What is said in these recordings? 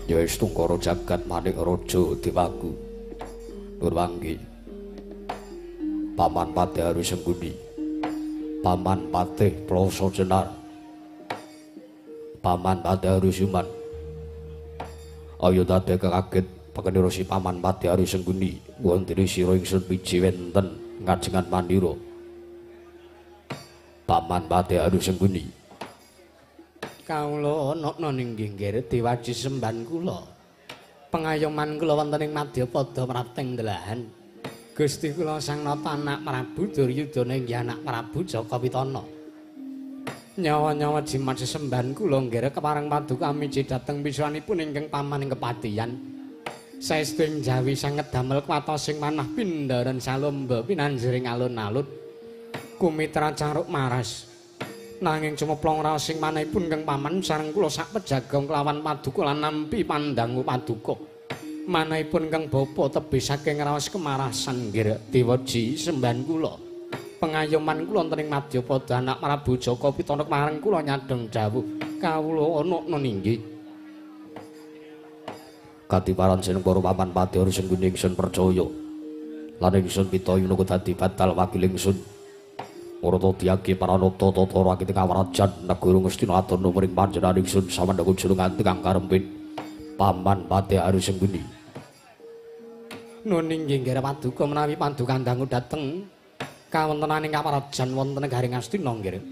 Ya wis tungkara jagat manik raja dewaku. Nur wangge. Paman Patih Harusengguni. Paman Patih Ploso Jenar. Paman Patih Harusuman. Ayo dadi kaget pakenira si Paman Patih Harusengguni wonten sira ingsun piji wenten ngajengan mandira. Paman Patih Harusengguni. Kawula ana ninggih nggih diwaji semban kula. Pengayoman kula wonten ing Madyapada Prapting Delahan. Gusti kula Sang Nata anak Prabu Duryudana inggih anak Prabu Jakawitana. Nyawa-nyawa jimat sesembahan kula nggih kepareng paduka miji dhateng pisuwanipun ingkang pamaning kepatihan. Saestu ing jawi sanget damel kwatosing manah pindharan salomba pinanjering alun-alun. Kumitra caruk maras. Nanging cemeplong raos sing manahipun kang paman sareng kula sak pejagong kelawan paduka lan nampi pandangu paduka. Manahipun kang bapa tebih saking raos kemarasan nggih diwaji sembahan kula. Pengayoman kula wonten ing Madyapada anak Prabu Jakawitana marang kula nyadeng dawuh kawula ana ninggih. Katiparan seneng para Paman Patih Harusengguni ingsun percaya. Lan ingsun pitayuna dadi batal wakil ingsun. Murata diagi paranata tata rakit kawrajan negara Ngastina atur nuring panjenengan ingsun samandhapun jero nganti kang karempin Paman Patih Harusengguni. Nun inggih nggih paduka menawi paduka dangu dhateng kawontenaning kawrajan wonten negaring Ngastina nggih.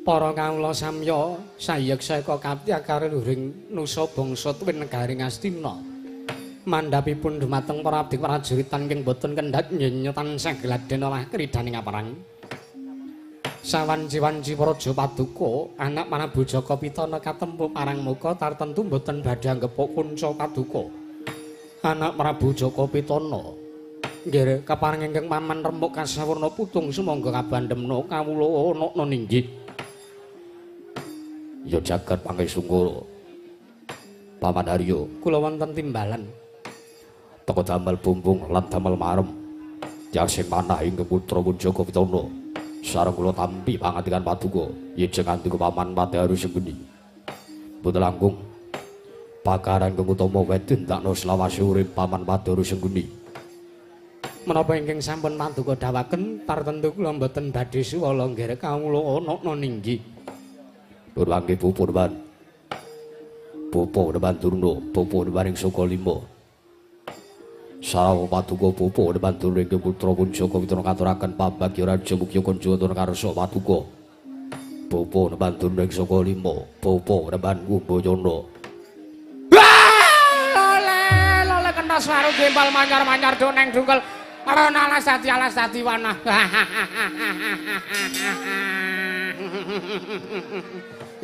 Para kawula samya sayeksa eka kaptiakare luring nusa bangsa tuwin negaring Ngastina. Mandhapipun dumateng para abdi prajurit ingkang boten kendhat nyenyo tansah gladhen olah kridaning kaperang. Sawanci-wanci praja paduka anak Prabu Jakawitana katempuh parang muka tartentu boten badhe anggepok kunca paduka. Anak Prabu Jakawitana nggih kapareng ingkang paman rembug kasawurna putung sumangga kabandhemna kawula ana ninggih. Ya jagat pangesungkara. Paman Haryo, kula wonten timbalan. Teka damel bumbung lan damel marem. Yang sing manah inggih putra Jakawitana. Sareng kula tampi pangandikan paduka yejeng antika Paman Patih Harusengguni. Boten langkung pakaran kang utama wedhen takno selawase urip Paman Patih Harusengguni. Menapa ingkang sampun paduka dawaken tartentu kula mboten badhe suwala nggih kawula ana ninggih. Nur wangge pupur ban. Popo depan Durna, popo depan ing Sokalima. Sarawuh paduka popo depan Durna ing putra Jakawitana katuraken pabagya raja mukya kunjata karsa paduka. Popo depan Durna ing Sokalima, popo depan Kumbayana. Lole kentas waru gembal manyar-manyar doneng dungkel. Arana alas dadi wanah.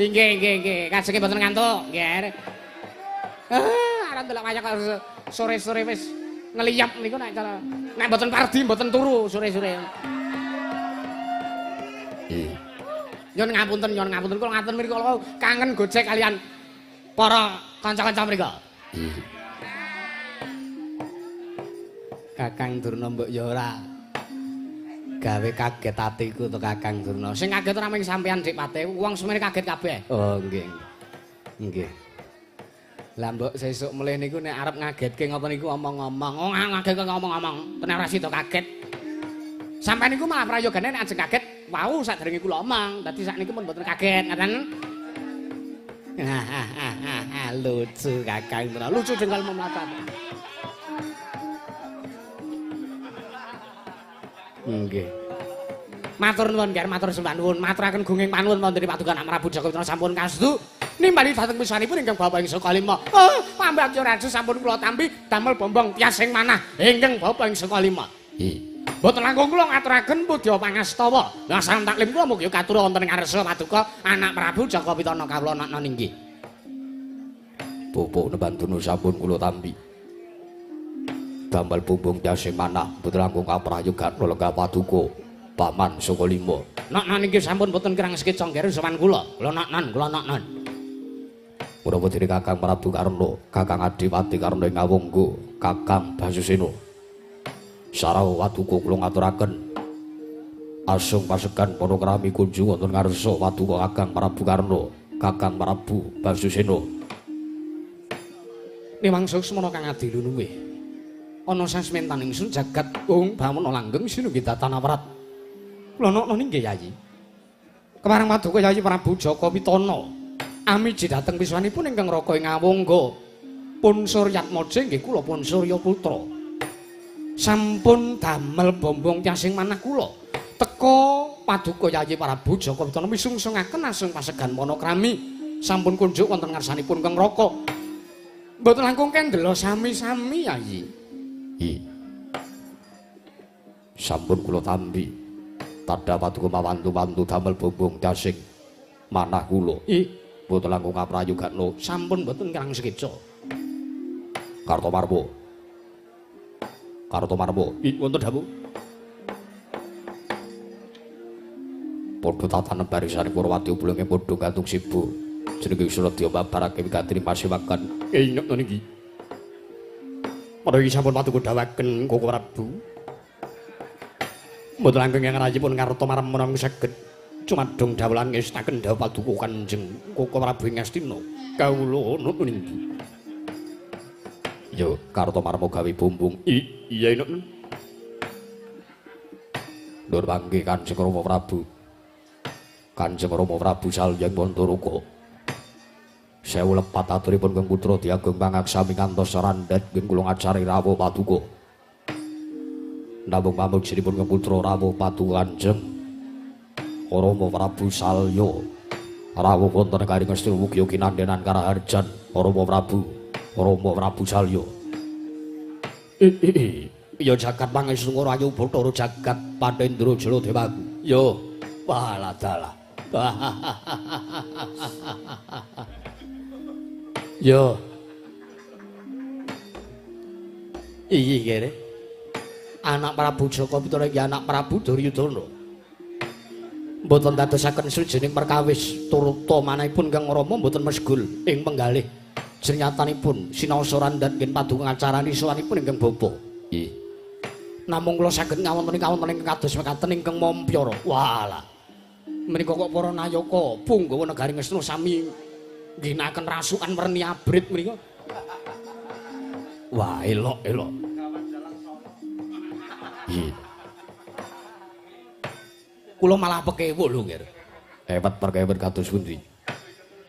Nggih. Kajenge mboten ngantuk, nggih. Arep delok wayang sore-sore wis ngeliyap niku nek cara nek mboten pardi mboten turu sore-sore. Nyun ngapunten kula ngaten mriku kula kangen gojek kalian para kanca-kanca mriku. Kakang Durna mbok ya ora gawe kaget atiku to Kakang Durna. Sing kaget ora mung sampean Dik Patih, wong semene kaget kabeh. Oh, nggih. Nggih. Lah mbok sesuk mulih niku nek arep ngagetke ngoten niku omong-omong. Oh, ngagetke ngomong-omong. Tenan ora sida kaget. Sampeyan niku malah prayogane nek ajeng kaget, wau sadurunge kula omong. Dadi sakniki pun mboten kaget, ngoten. Lucu Kakang Durna. Lucu dengan mematah. Nggih. Matur nuwun nggih, matur sembah nuwun. Maturaken gunging panuwun wonten ing paduka anak Prabu Jakawitana sampun kastu nimbali dhateng pisanipun ingkang Bapak ing Sokalima. Oh, pambagya raja sampun kula tampi damel bombong tiasing manah ingkang Bapak ing Sokalima. Mboten langkung kula ngaturaken pudha pangastawa. Lah salam taklim kula mugi katur wonten ing ngarsa paduka anak Prabu Jakawitana kawula ana ninggih. Pupuk nebantunu sampun kula tampi. Damel bumbung tiasing manah boten langkung kaprayogan lenggah paduka Paman Sokalima. Nak niki sampun boten kirang sekeca nggih sowan kula. Kula nak-nan. Mula dene Kakang Prabu Karna, Kakang Adiwati Karna ing Ngawangga, Kakang Basusena. Sarawuh paduka kula ngaturaken asung pasekan para krami kunjung wonten ngarsa paduka Kakang Prabu Karna, Kakang Prabu Basusena. Niwangsa semana kang adilu luwih. Ana sasmentaning sun jagat bamana langgeng sinunggi tatanawrat. Kula ana nggih Yayi. Kemareng paduka Yayi Prabu Jaka Pitana. Amiji dhateng piswanipun ingkang raka ing Awangga. Pun Suryatmaja nggih kula pun Surya Putra. Sampun damel bombong tyasing manah kula. Teka paduka Yayi Prabu Jaka Pitana misungsungaken asung pasegan Manakrami. Sampun kunjuk wonten ngarsanipun Kang Raka. Mboten langkung kendela sami-sami Yayi. Sampun kula tampi. Tadha paduka mawantu-wantu damel bombong tyasing manah kula. Mboten langkung kaprayogakno. Sampun mboten kirang sekeca. Kartomarma. Wonten dawuh. Padha tatanen barisane Purwati bulunge padha gantung sibu. Jenenge Suradya babarake wigatine pasewakan. Ingat niki. Menawi sampun paduka dawaken Koko Prabu. Mboten langkung yang rayipun Kartomarma menang saged cumadung dawelan ngestaken dawuh paduka Kanjeng Koko Prabu ing Astina. Kawula napa niki? Yo, Kartomarma gawe bumbung. Iya Nuk. Nur panggih Kanjeng Rama Prabu. Kanjeng Rama Prabu salyang Wantaraka. Sewu lepat aturipun Kang Putra Diageng pangaksami ngantos randhet ing kula ngajari rawuh paduka. Namung pamujinipun Kang Putra rawuh paduka Kanjeng Rama Prabu salya rawuh wonten karing Astina mugi kinandenan karaharjan Rama Prabu salya. Ya jagat pangestu Rayu Bathara jagat Pandhendra Jala Dewaku. Yo, walah dalah. Yo. Iki kene. Anak Prabu Jaka Pitana iki anak Prabu Duryudana. Mboten dadosaken sujening perkawis turta manahipun Kang Rama mboten mesgul ing penggalih jenyatanipun sinaosa randhat nggih paduka ngacarani sowanipun ingkang bapa. Nggih. Namung kula saged ngawonten kados mekaten ingkang mampyara. Walah. Menika kok para nayaka Punggawa Negaring Astina sami ngginakaken rasukan werni abrit mriku. Wah, elok. Nggih. Kula malah pekewo lho, Nggih. Ewet perkewet kados pundi?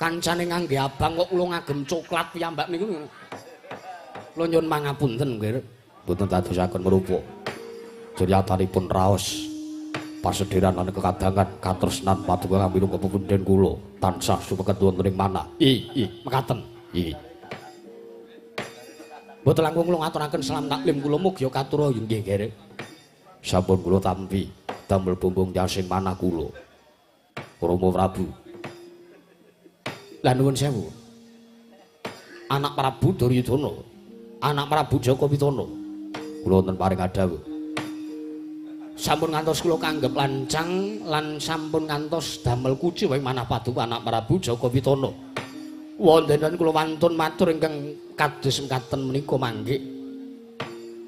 Kancane ngangge abang kok kula ngagem coklat piyambak niku. Kula nyuwun mangapunten, Nggih. Mboten dadosaken merupa. Juryatanipun raos pasederhan lan kekadangan katresnan paduka kami kepunden kula tansah sumeket wonten ing manah. Mekaten. Nggih. Mboten langkung kula ngaturaken salam taklim kula mugi katura nggih, Nggih. Sampun kula tampi damel bumbung tyasing manah kula. Rama Prabu. Lah nuwun sewu. Anak Prabu Duryudana, anak Prabu Jaka Pitana. Kula wonten paring adhawuh. Sampun ngantos kula kanggep lancang lan sampun ngantos damel kuci wae manah paduka anak Prabu Jaka Pitana. Wontenan kula wantun matur ingkang kados mekaten menika mangke.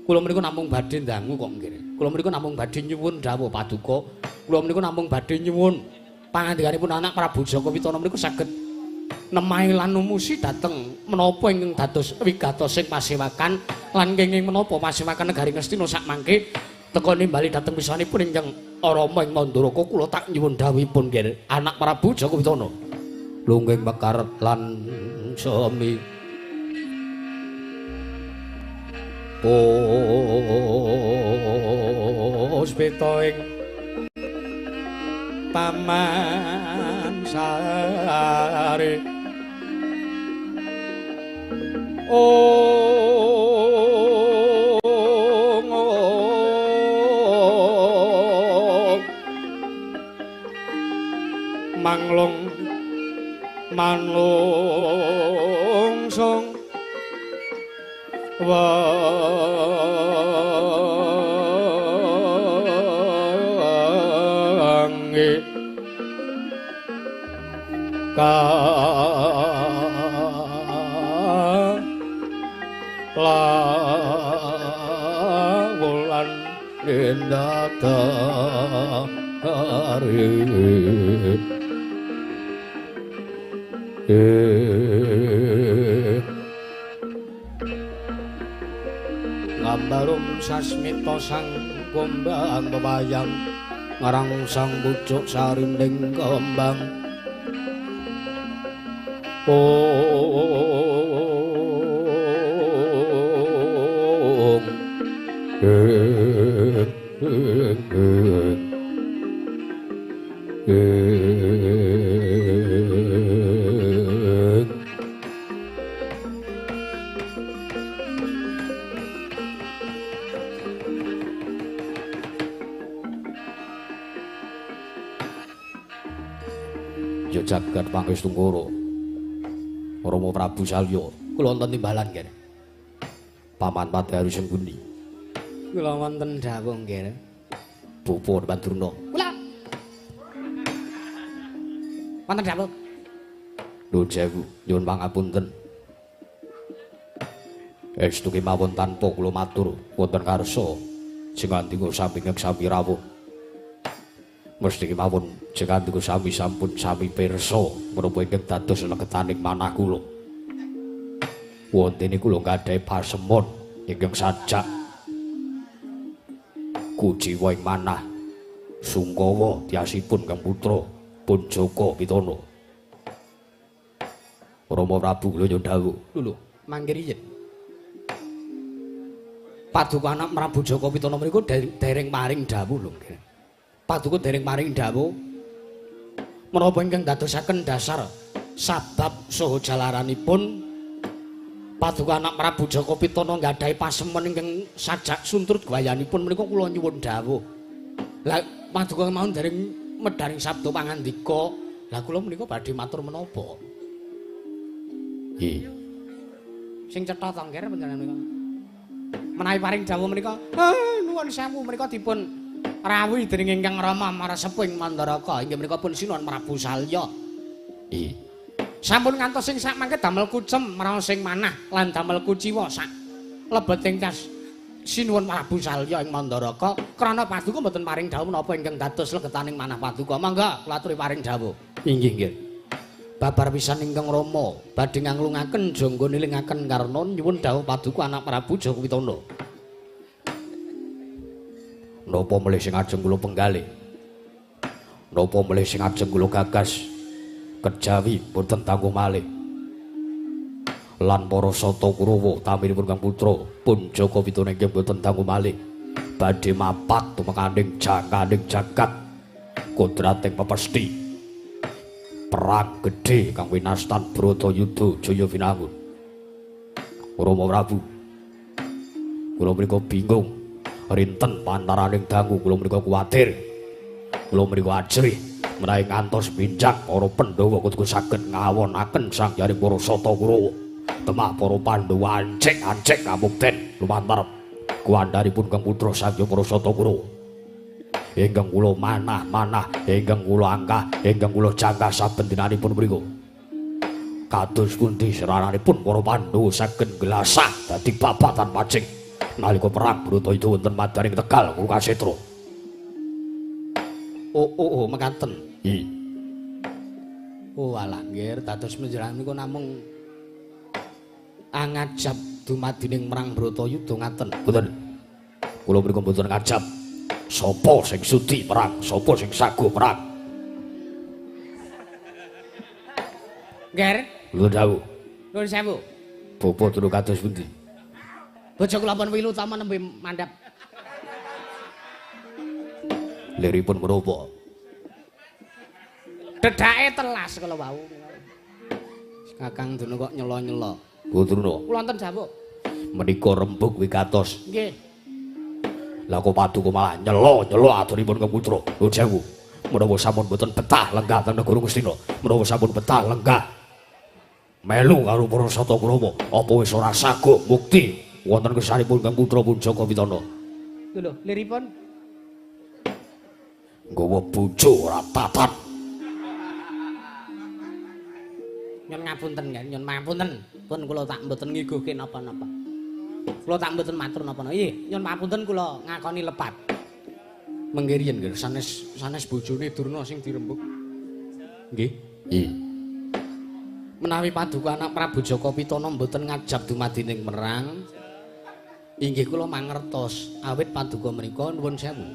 Kula menika namung badhe ndangu kok nggih. Kula menika namung badhe nyuwun dawuh paduka. Kula menika namung badhe nyuwun pangandikanipun anak Prabu Jaka Pitana menika saged nemahi lan numusi dhateng menapa ingkang dados wigatosing pasewakan lan kenging menapa pasewakan Negaring Astina sak mangke teka nimbali dhateng pisanipun ingkang Rama ing Mandaraka kula tak nyuwun dawuhipun nggih anak Prabu Jaka Pitana lungging mekaret lan sami puspita ing Taman Sari manglung manlungsung wangi lawulan indakari barum sasmita sang gombang bebayang ngarang sang pucuk sarinding kembang Ya jagat Pangestungkara Rama Prabu Salya kula wonten timbalan kene Paman Pati Sengkuni kula wonten dawuh nggih Bapa Pandurna kula wonten dawuh Nuwun sewu nyuwun pangapunten estu kemawon tanpa kula matur wonten karsa jengandika sami sami rawuh mesti kemawon jengandika sami sampun sami pirsa menapa ingkang dados legetaning manah kula wontene kula nggadahi pasemon ingkang sajak kujiwa ing manah Sungkawa tiasipun Kang Putra Punjaka Pitana Rama Prabu kula nyuwun dawuh lho mangke riyen Paduka anak Prabu Jaka Pitana menika dereng paring dawuh lho nggih Paduka dereng paring dawuh menapa ingkang dadosaken dasar sabab saha jalaranipun Paduka anak Prabu Jaka Pitana nggadahi pasemen ingkang sajak sunturut gayanipun menika kula nyuwun dawuh. Lah Paduka mawon dereng medharing sabda pangandika. Lah kula menika badhe matur menapa? Nggih. Sing cetha to nggih panjenengan menika. Menawi paring dawuh menika, nuwun sewu menika dipun rawuhi dening ingkang Rama Mareseping Mandaraka inggih menika pun Sinuhun Prabu Salya. Nggih. Sampun ngantos sing sak mangke damel kucem maraos sing manah lan damel kuciwa sak lebeting tas Sinuhun Prabu Salya ing Mandaraka krana Paduka mboten paring dawuh menapa ingkang dados legetaning manah Paduka. Mangga kula aturi paring dawuh. Inggih nggih. Babar pisan ingkang Rama badhe nganglungaken jangga nilingaken karna nyuwun dawuh Paduka anak Prabu Jaka Pitana. Napa melih sing ajeng kula penggalih? Napa melih sing ajeng kula gagas? Kejawi boten tanggung malih. Lan para sata Kurawa taminipun Kang Putra Punjaka Pitana inggih boten tanggung malih. Badhe mapat tumekaning jangkaning jagat kodrating pepesti. Perang gedhe kang winastan Bratayuda Jaya Winangun. Rama Prabu, kula menika bingung. Rinten pantaraning dangu kula menika kuwatir. Kula menika ajrih menawi ngantos pinjang para Pandhawa kudu saged ngawonaken sangyaring para sata Kurawa. Temah para Pandhawa ancik-ancik kamukten lumantar kuwandaripun Kang Putra Sangya para sata Kurawa. Ingkang kula manah-manah, ingkang kula angkah, ingkang kula jangkah saben dinanipun mriku. Kados pundi serananipun para Pandhawa saged gelasah dadi babatan pacing nalika perang Bratayuda wonten madaning Tegal Kurukshetra. Oh, mekaten. Nggih. Oh, alah nggih dados menjelang niku namung angajab dumadining merang Bratayuda ngaten. Mboten. Kula menika mboten ngajab. Sapa sing sudi perang, sapa sing saguh perang. Nggih. Kula dawuh. Nuwun sewu. Bapa turu kados pundi? Bojo kula pun wilu ta menembe mandhap. Liripun menapa? Dedake telas kala wau. Kakang Duna kok nyela-nyela. Putruna. Kula wonten dawuh. Menika rembug wigatos. Nggih. Lah kok Paduka malah nyela-nyela aturipun Kang Putra. Nuwun sewu. Menawa sampun boten betah lenggah teng negara Ngastina, menawa sampun betah lenggah melu karo para sata Kurawa, apa wis ora saguh mukti wonten kersanipun Kang Putra Punjaka Pitana. Lho, liripun Nggawa bojo ora tatan. nyun ngapunten kan, nyun mapunten. Pun kula tak mboten ngiguhke napa-napa. Kula tak mboten matur napa-napa. Nggih, nyun mapunten kula ngakoni lepat. Mengke riyen nggih sanes bojone Durna sing dirembug. Nggih. Nggih. Menawi Paduka anak Prabu Jaka Pitana mboten ngajab dumadining merang, Inggih kula mangertos awit paduka menika nuwun sewu.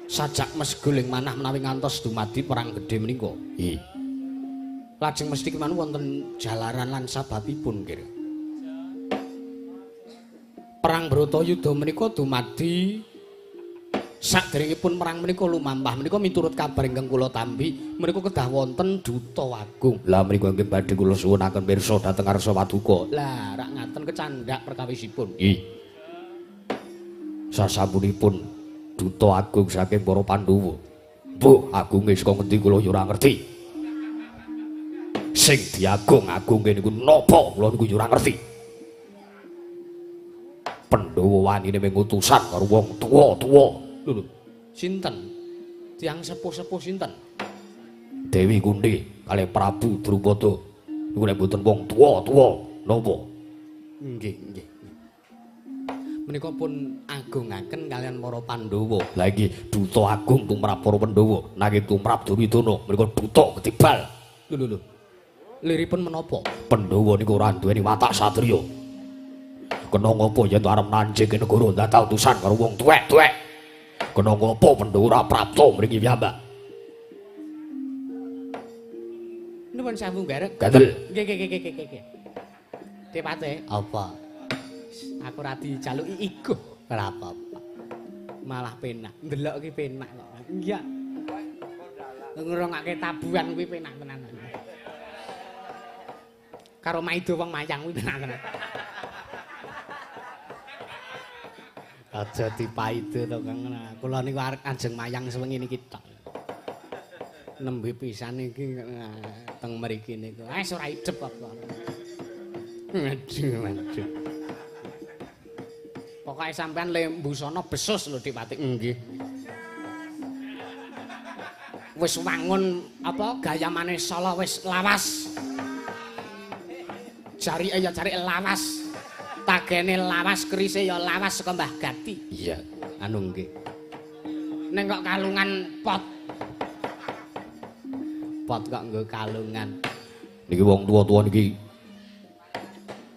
Sajak mesguling manah menawi ngantos dumadi perang gedhe menika. Nggih. Lajeng mesti keman wonten jalaran lan sababipun kira. Perang Bratayuda menika dumadi sakderengipun perang menika lumampah menika miturut kabar ingkang kula tampi menika kedah wonten duta agung. Lah menika nggih badhe kula suwunaken pirsa dhateng Arsa Paduka. Lah rak ngaten kecandhak perkawisipun. Nggih. Sasampunipun duta agung saking para Pandhawa. Mbah, agunge saka ngendi kula ya ora ngerti. Sing diagung-agungke niku napa kula niku ya ora ngerti. Pandhawa wanine mung utusan karo wong tuwa-tuwa. Lho. Sinten? Tiang sepuh-sepuh sinten? Dewi Kunthi kalih Prabu Drupada. Niku nek mboten wong tuwa-tuwa napa? Nggih, nggih. Menika pun agungaken kalian para Pandhawa. Lah iki duta agung tumrap para Pandhawa, nanging tumrap Duryudana menika duta ketibal. Lho. Liripun menapa? Pandhawa niku ora duweni watak satriya. Kena ngopo yen arep nanjing negara ndatah utusan karo wong tuwek-tuwek. Kena ngopo Pandhawa ora prapta mriki piyambak. Nuwun sewu ngarep. Gandel. Nggih. Depate apa? Aku ora dijaluki iku. Ora apa-apa. Malah penak. Ndelok ki penak kok. Iya. Ngrungake tabuhan kuwi penak tenan. Karo maido wong mayang kuwi penak tenan. Aja dipaido to Kang. Kula niku arep ajeng mayang sewengi niki tok. Nembe pisan iki teng mriki niku. Wis ora idep apa. Aduh. Pokoke sampean le mbusana besus lho Dipati. Nggih. Wis wangun apa gayamane Sala wis lawas. Jarike ya jarik lawas. Tagene lawas, kerise ya lawas saka Mbah Gati. Iya, Anu nggih. Ning kok kalungan pot. Pot kok nggo kalungan. niki wong tuwa-tuwa niki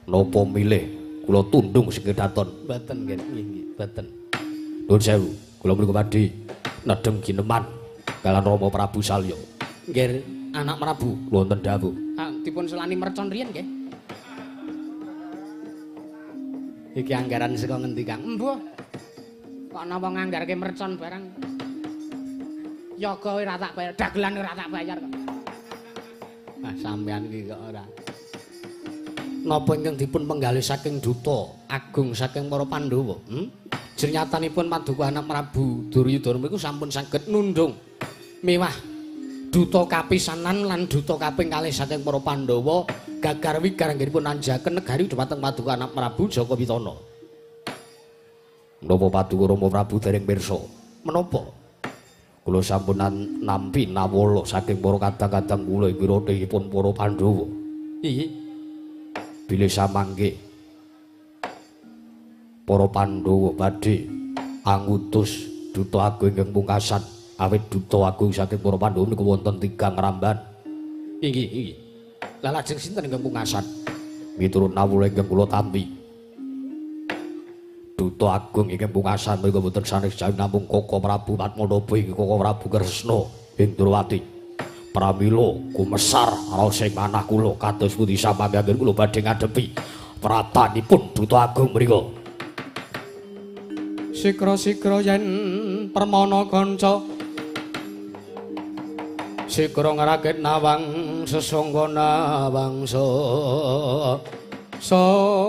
napa milih kula tundung sing kedaton. Mboten nggih, nggih, mboten. Nuwun sewu, kula mriku badhe nedhem gineman kalian Rama Prabu Salya. Nggih, anak Prabu. Wonten dawuh. Dipun selani mercon riyen nggih. Iki anggaran saka ngendi Kang? Embuh. Kok napa nganggarke mercon barang? Yoga ora tak bayar, dagelan ora tak bayar kok. Ah sampean iki kok ora. Napa ingkang dipun penggalih saking duta agung saking para Pandhawa? Jernyatanipun Paduka anak Prabu Duryudana iku sampun saged nundung miwah duta kapisanan lan duta kaping kalih saking para Pandhawa gagar wigar anggenipun nanjaken negari dhumateng Paduka anak Prabu Jaka Pitana. Menapa Paduka Rama Prabu dereng pirsa? Menapa? Kula sampun nampi nawala saking para kadang-kadang kula ing wiratipun para Pandhawa. Iya. Bilih samangke para Pandhawa badhe angutus duta agung ingkang pungkasan awit duta agung saking para Pandhawa niku wonten 3 ngramban. Inggih. Lah lajeng sinten ingkang pungkasan? Miturut nawula ingkang kula tampi. Duta agung ingkang pungkasan menika boten sanes jauh namung Koko Prabu Padmanaba inggih Koko Prabu Kresna Indrawati. Pramila kumesar raos ing manah kula kados pundi samangke kula badhe ngadepi pratanipun duta agung mriku. Sikra-sikra yen permana kanca sikra ngrakit nawang sesonggana bangsa sangga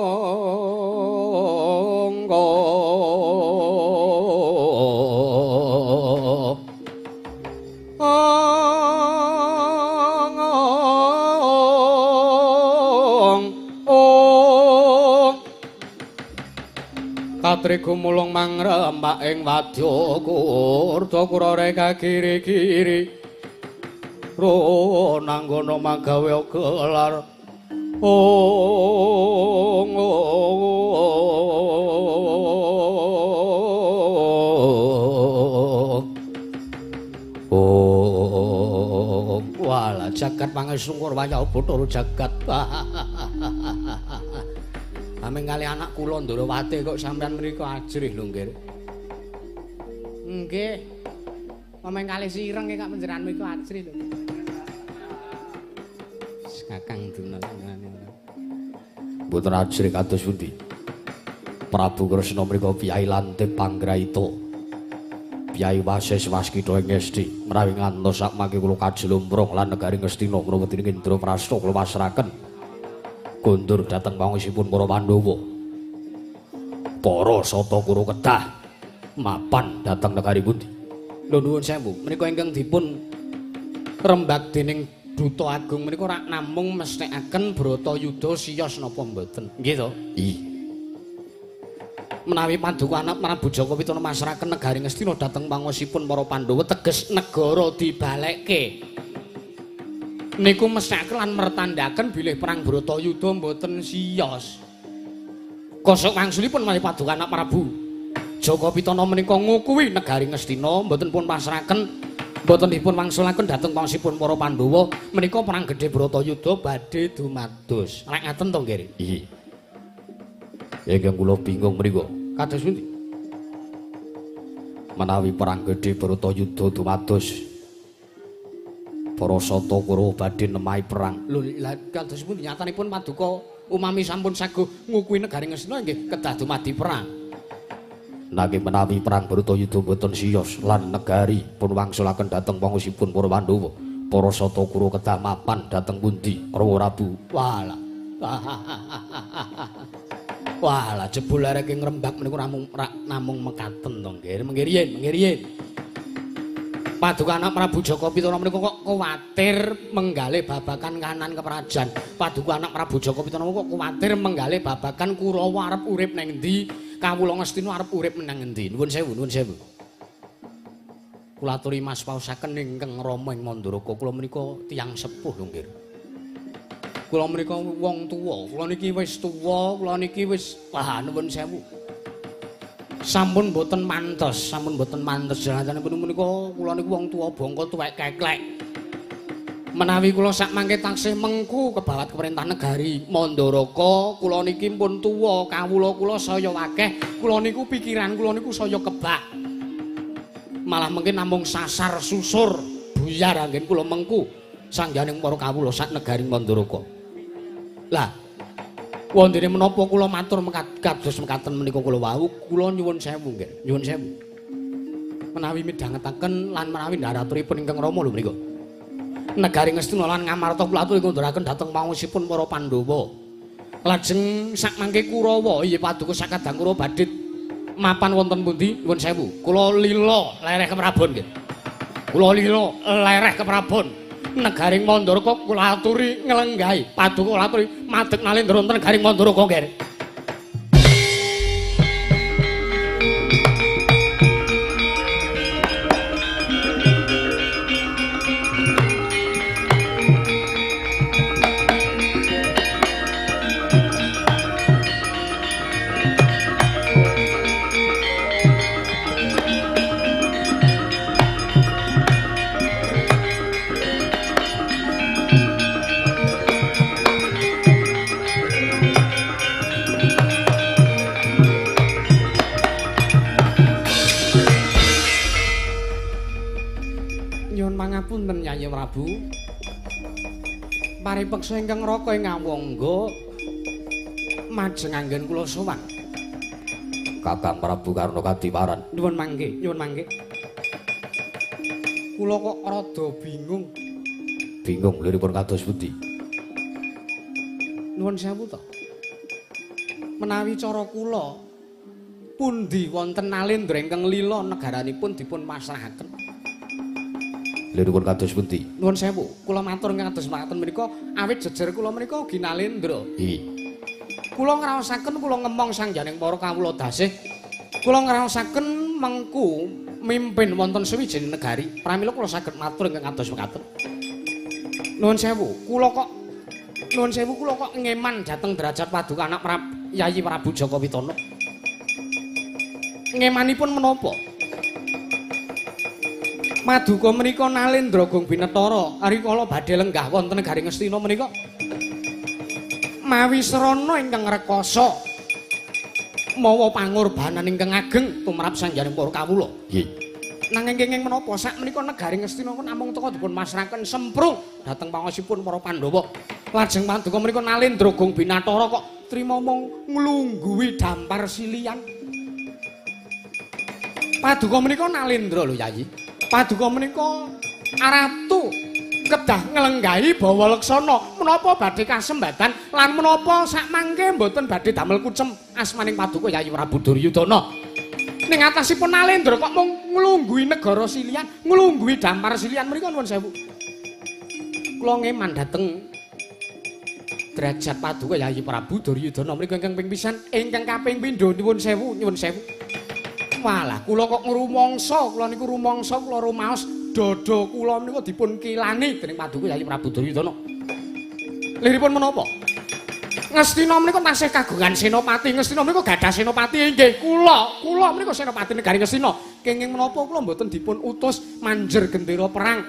Katri gumulung mangrembak ing wadya kurta kurare kagiri-giri ro nanggana magawe gelar wala jagat pangesungkur wayah Bathara jagat Ameng kali anak kula Ndorowati kok sampean mriku ajrih lho nggih. Nggih. Ameng kali sireng kok panjenengan mriku ajrih lho. Kakang Duna. Mboten ajrih kados pundi? Prabu Kresna mriku piyai lantip panggraita. Piyai Wasis Waskita ing Ngesti menawi ngantos sak mangke kula kajlumprung lan negari Ngastina kula wedhi Indraprasta kula pasrahaken kondur dhateng panguwasipun para Pandhawa. Para sata kura kedah mapan dhateng negari pundi? Lho nuwun sewu, menika ingkang dipun rembag dening Duta Agung menika rak namung mesthekaken Bratayuda siyos napa mboten? Nggih to? Iya. Menawi Paduka anak Prabu Jaka Pitana masrahaken negari Ngastina dhateng panguwasipun para Pandhawa teges negara dibalekke. Niku mesthekaken lan mertandaken bilih perang Bratayuda mboten siyos. Kosok wangsulipun menawi Paduka anak Prabu Jaka Pitana menika ngukuhi negari Ngastina mboten pun pasrahaken mboten dipun wangsulaken dhateng panguwasipun para Pandhawa menika perang gedhe Bratayuda badhe dumados. Nek ngaten to nggih? Iya. Ingkang kula bingung mriku. Kados pundi? Menawi perang gedhe Bratayuda dumados para sata kura badhe nemahi perang. Lho lha kados pundi nyatanipun Paduka umami sampun saguh ngukuhi negari Ngastina nggih kedah dumadi perang. Nanging menawi perang Bratayuda boten siyos lan negari pun wangsulaken dhateng panguwasipun para Pandhawa, para sata kura kedah mapan dhateng pundi? Prabu. Walah. Walah jebul arek ngrembak meniku namung mekaten to nggih. Mengki riyen. Paduka anak Prabu Jaka Pitana menika kok kuwatir menggalih babakan kahanan keprajan. Paduka anak Prabu Jaka Pitana kok kuwatir menggalih babakan Kurawa arep urip nang endi, Kawula Ngastina arep urip nang endi. Nuwun sewu. Kula aturi mas paosaken ingkang Rama ing Mandaraka. Kula menika tiyang sepuh lho nggih. Kula menika wong tuwa, kula niki wis tuwa, kula niki wis nuwun sewu. Sampun boten mantes jalanipun menika kula niku wong tuwa bangka tuwek keklek. Menawi kula sak mangke taksih mengku kebawat keperintah negari Mandaraka, kula niki pun tuwa, kawula kula saya akeh, kula niku pikiran kula niku saya kebak. Malah mungkin namung sasar susur buyar anggen kula mengku sangganing para kawula sak negari Mandaraka. Lah wondene menapa kula matur kados mekaten menika kula wau kula nyuwun sewu nggih nyuwun sewu menawi midhangetaken lan menawi ndaraturipun ingkang Rama lho menika negari Ngastina lan Ngamarta kula aturi konduraken dhateng panguwasipun para Pandhawa lajeng sak mangke Kurawa inggih Paduka sakadang Kurawa badhe mapan wonten pundi nyuwun sewu kula lila lereh keprabon nggih kula lila lereh keprabon negaring Mandaraka kula aturi nglenggahi Paduka kula aturi madeg nalendra wonten negaring Mandaraka nggih. Pangapunten Yayi Prabu. Paripeksa ingkang raka ing Ngawangga majeng anggen kula sowan. Kakang Prabu Karna Kadiwaran. Nuwun mangke. Kula kok rada bingung. Bingung liripun kados pundi? Nuwun sewu to. Menawi cara kula pundi wonten nalendra ingkang lila negaranipun dipun pasrahaken. Liripun kados pundi? Nuwun sewu, kula matur kados makaten menika awit jejer kula menika ugi nalendra. Iya. Kula ngraosaken kula ngemong sangjaning para kawula dasih. Kula ngraosaken mengku mimpin wonten sawijining negari. Pramila kula saged matur ingkang kados mekaten. Nuwun sewu, kula kok ngeman dhateng derajat Paduka anak Yayi Prabu Jaka Pitana. Ngemanipun menapa? Paduka menika nalendra Gong Binetara rikala badhe lenggah wonten negari Ngastina menika mawi srana ingkang rekoso mawa pangorbanan ingkang ageng tumrap sangjaning para kawula. Nggih. Nanging kenging menapa sak menika negari Ngastina namung teka dipun masrahaken semprung dhateng pangasipun para Pandhawa. Lajeng paduka menika Nalendra Gong Binathara kok trima mung nglungguhi dampar silian. Paduka menika Nalendra lho Yayi. Paduka menika Ratu kedah nglenggahi bawa leksana menapa badhe kasembatan lan menapa sak mangke mboten badhe damel kucem asmaning paduka Yayi Prabu Duryudana. Ning atasipun Nalendra kok mung nglungguhi negara silian, nglungguhi dampar silian mriku nuwun sewu. Kula ngeman dhateng derajat paduka Yayi Prabu Duryudana mriku ingkang ping pisan, ingkang kaping pindho nuwun sewu, nyuwun sewu. Walah, kula kok ngrumangsa, kula niku rumangsa kula rumaos dada kula menika dipun kilani dening paduka Yayi Prabu Duryudana. Liripun menapa? Ngastina menika tasih kagungan senopati. Ngastina menika gadah senopati inggih kula menika senopati negari Ngastina. Kenging menapa kula mboten dipun utus manjer gendera perang.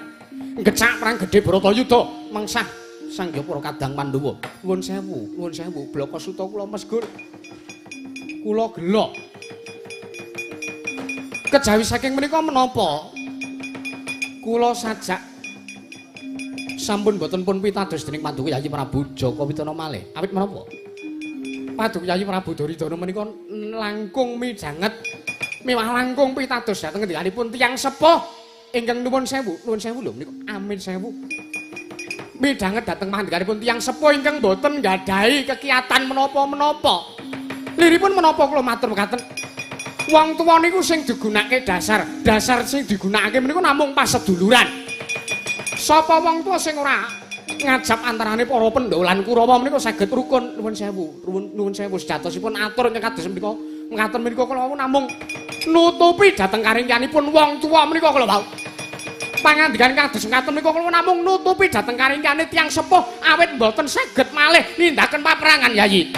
Ngecak perang gedhe Bratayuda mengsah Sangyapura Kadang Pandhawa. Nuwun sewu, bloko suta kula mesgur. Kula gelo. Kejawi saking menika menapa? Kula sajak sampun boten pun pitados dening paduka Yayi Prabu Jaka Widana malih. Awit menapa? Paduka Yayi Prabu Duryudana menika langkung mijanget miwah langkung pitados dhateng ngendikanipun tiyang sepuh ingkang nuwun sewu lho menika amin sewu. Mijanget dhateng panjenenganipun tiyang sepuh ingkang boten nggadahi kekiyatan menapa-menapa. Liripun menapa kula matur mekaten? Wong tuwa niku sing digunakake dasar sing digunakake menika namung paseduluran. Sapa wong tuwa sing ora ngajap antarane para Pandhawa lan Kurawa menika saged rukun nuwun sewu sejatosipun atur kados menika mekaten menika kula namung nutupi dhateng karingyanipun wong tuwa menika kula wau. Pangandikan kados mekaten menika kula namung nutupi dhateng karingyane tiyang sepuh awit mboten saged malih nindaken paperangan Yayi.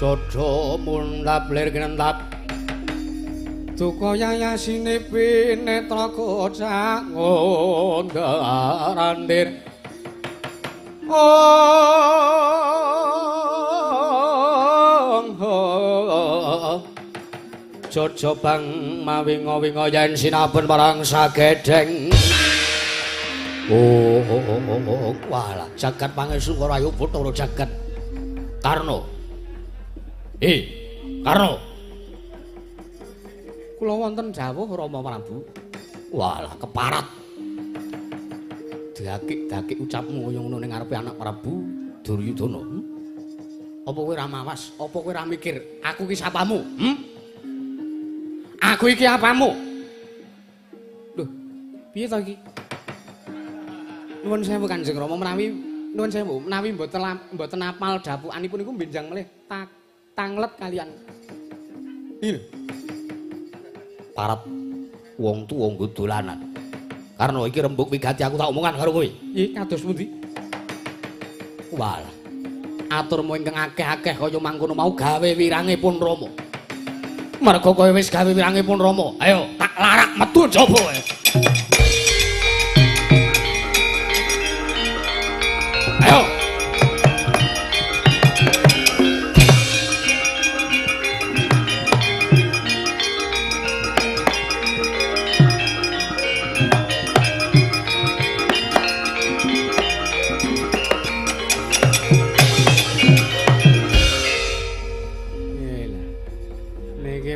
Dodo mundhap lir kinentap duka yayasine pinetra kocak ngondarandir Jojo bang mawinga-winga yen sinabun marang sagedheng walah jagat pangestu rayu Bathara jagat Karna Karna. Kula wonten dawuh Rama Prabu. Walah keparat. Dakik-dakik ucapmu kaya ngono ning ngarepe anak Prabu Duryudana. Apa kowe ora mawas? Apa kowe ora mikir aku iki sapamu? Aku iki apamu? Lho, piye to iki? Nuwun sewu Kanjeng Rama menawi nuwun sewu menawi mboten apal dapukanipun niku benjang melih tanglet kalian. Iki parat wong tuwa nggo dolanan. Karena iki rembug wigati aku tak omongan karo kowe. Nggih, kados pundi? Walah. Aturmu ingkang akeh-akeh kaya mangkono mau gawe wirangipun Rama. Merga kowe wis gawe wirangipun Rama, ayo tak larak metu jaba wae. Ayo.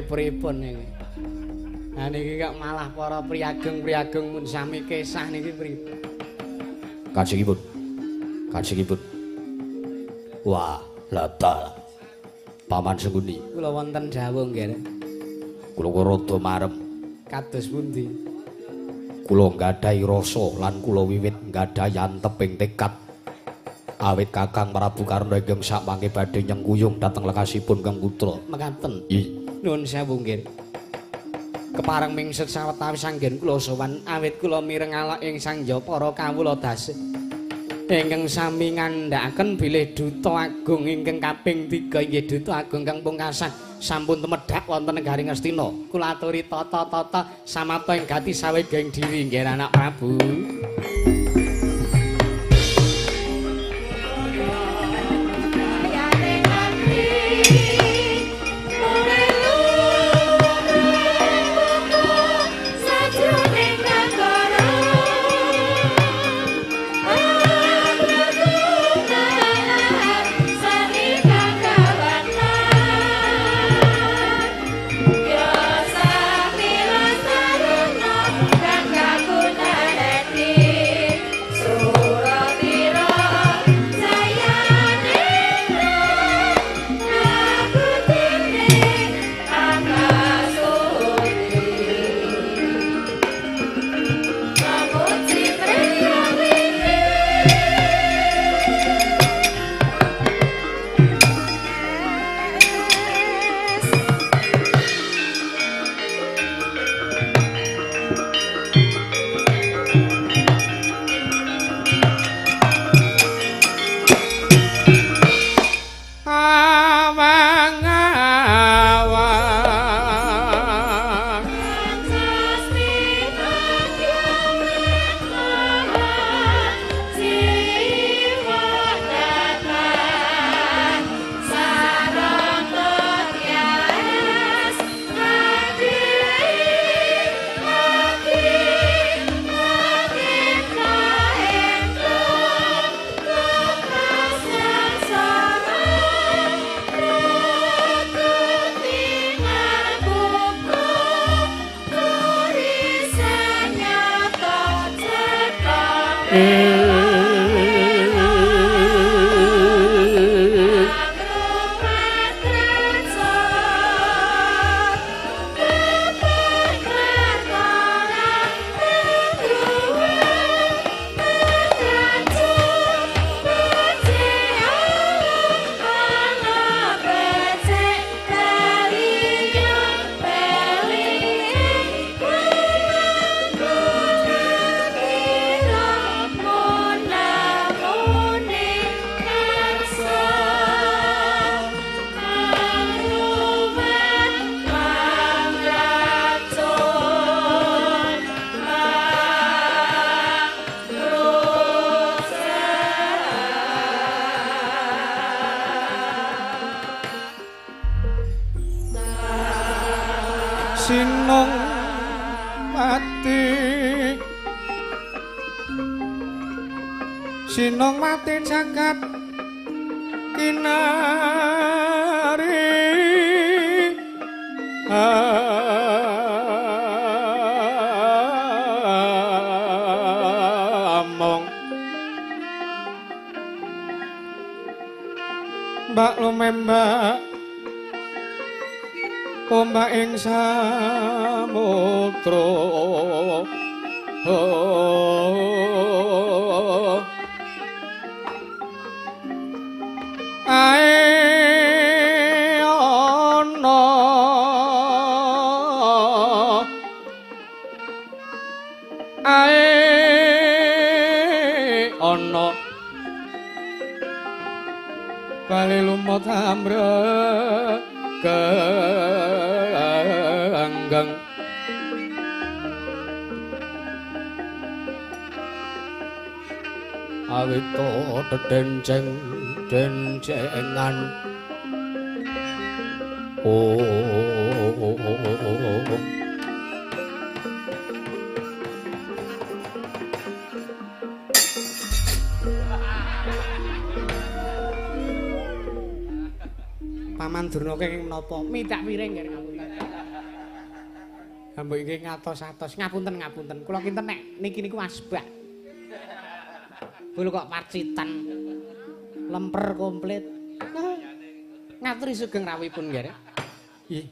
Pripun niki? Nah niki kok malah para priageng-priageng mun sami kesah niki pripun? Kanjengipun. Wah, lata. Paman Sengkuni. Kula wonten dawuh nggih. Kula rada marem. Kados pundi? Kula nggadahi rasa lan kula wiwit nggadahi anteping tekad. Awit Kakang Prabu Karna ingkang sak mangke badhe nyengkuyung dhateng lekasipun Kang Putra. Mekaten. Nggih. Nuwun sewu nggih. kepareng mingset sawetawis anggen kula sowan awit kula mireng ala ing Sang Jaya kawula dasih ingkang sami ngandhakaken bilih Duta Agung ingkang kaping 3 inggih Duta Agung kang pungkasan sampun tumedhak wonten negaring Astina. Kula aturi tata-tata samata ing gati sawegeng diri nggih anak Prabu. Sinong mati Sinong mati jagat kinari among mbak lumembak ombak ing samudra ae ana bali lumut amrekenggang awito dedenceng dencengan Paman Durna kenging menapa mitak piring nggih ngapunten. Mbok nggih ngatos-atos ngapunten kula kinten nek niki niku asbak. Bul kok parcitan lemper komplit. Ngaturi sugeng rawuhipun nggih. Nggih.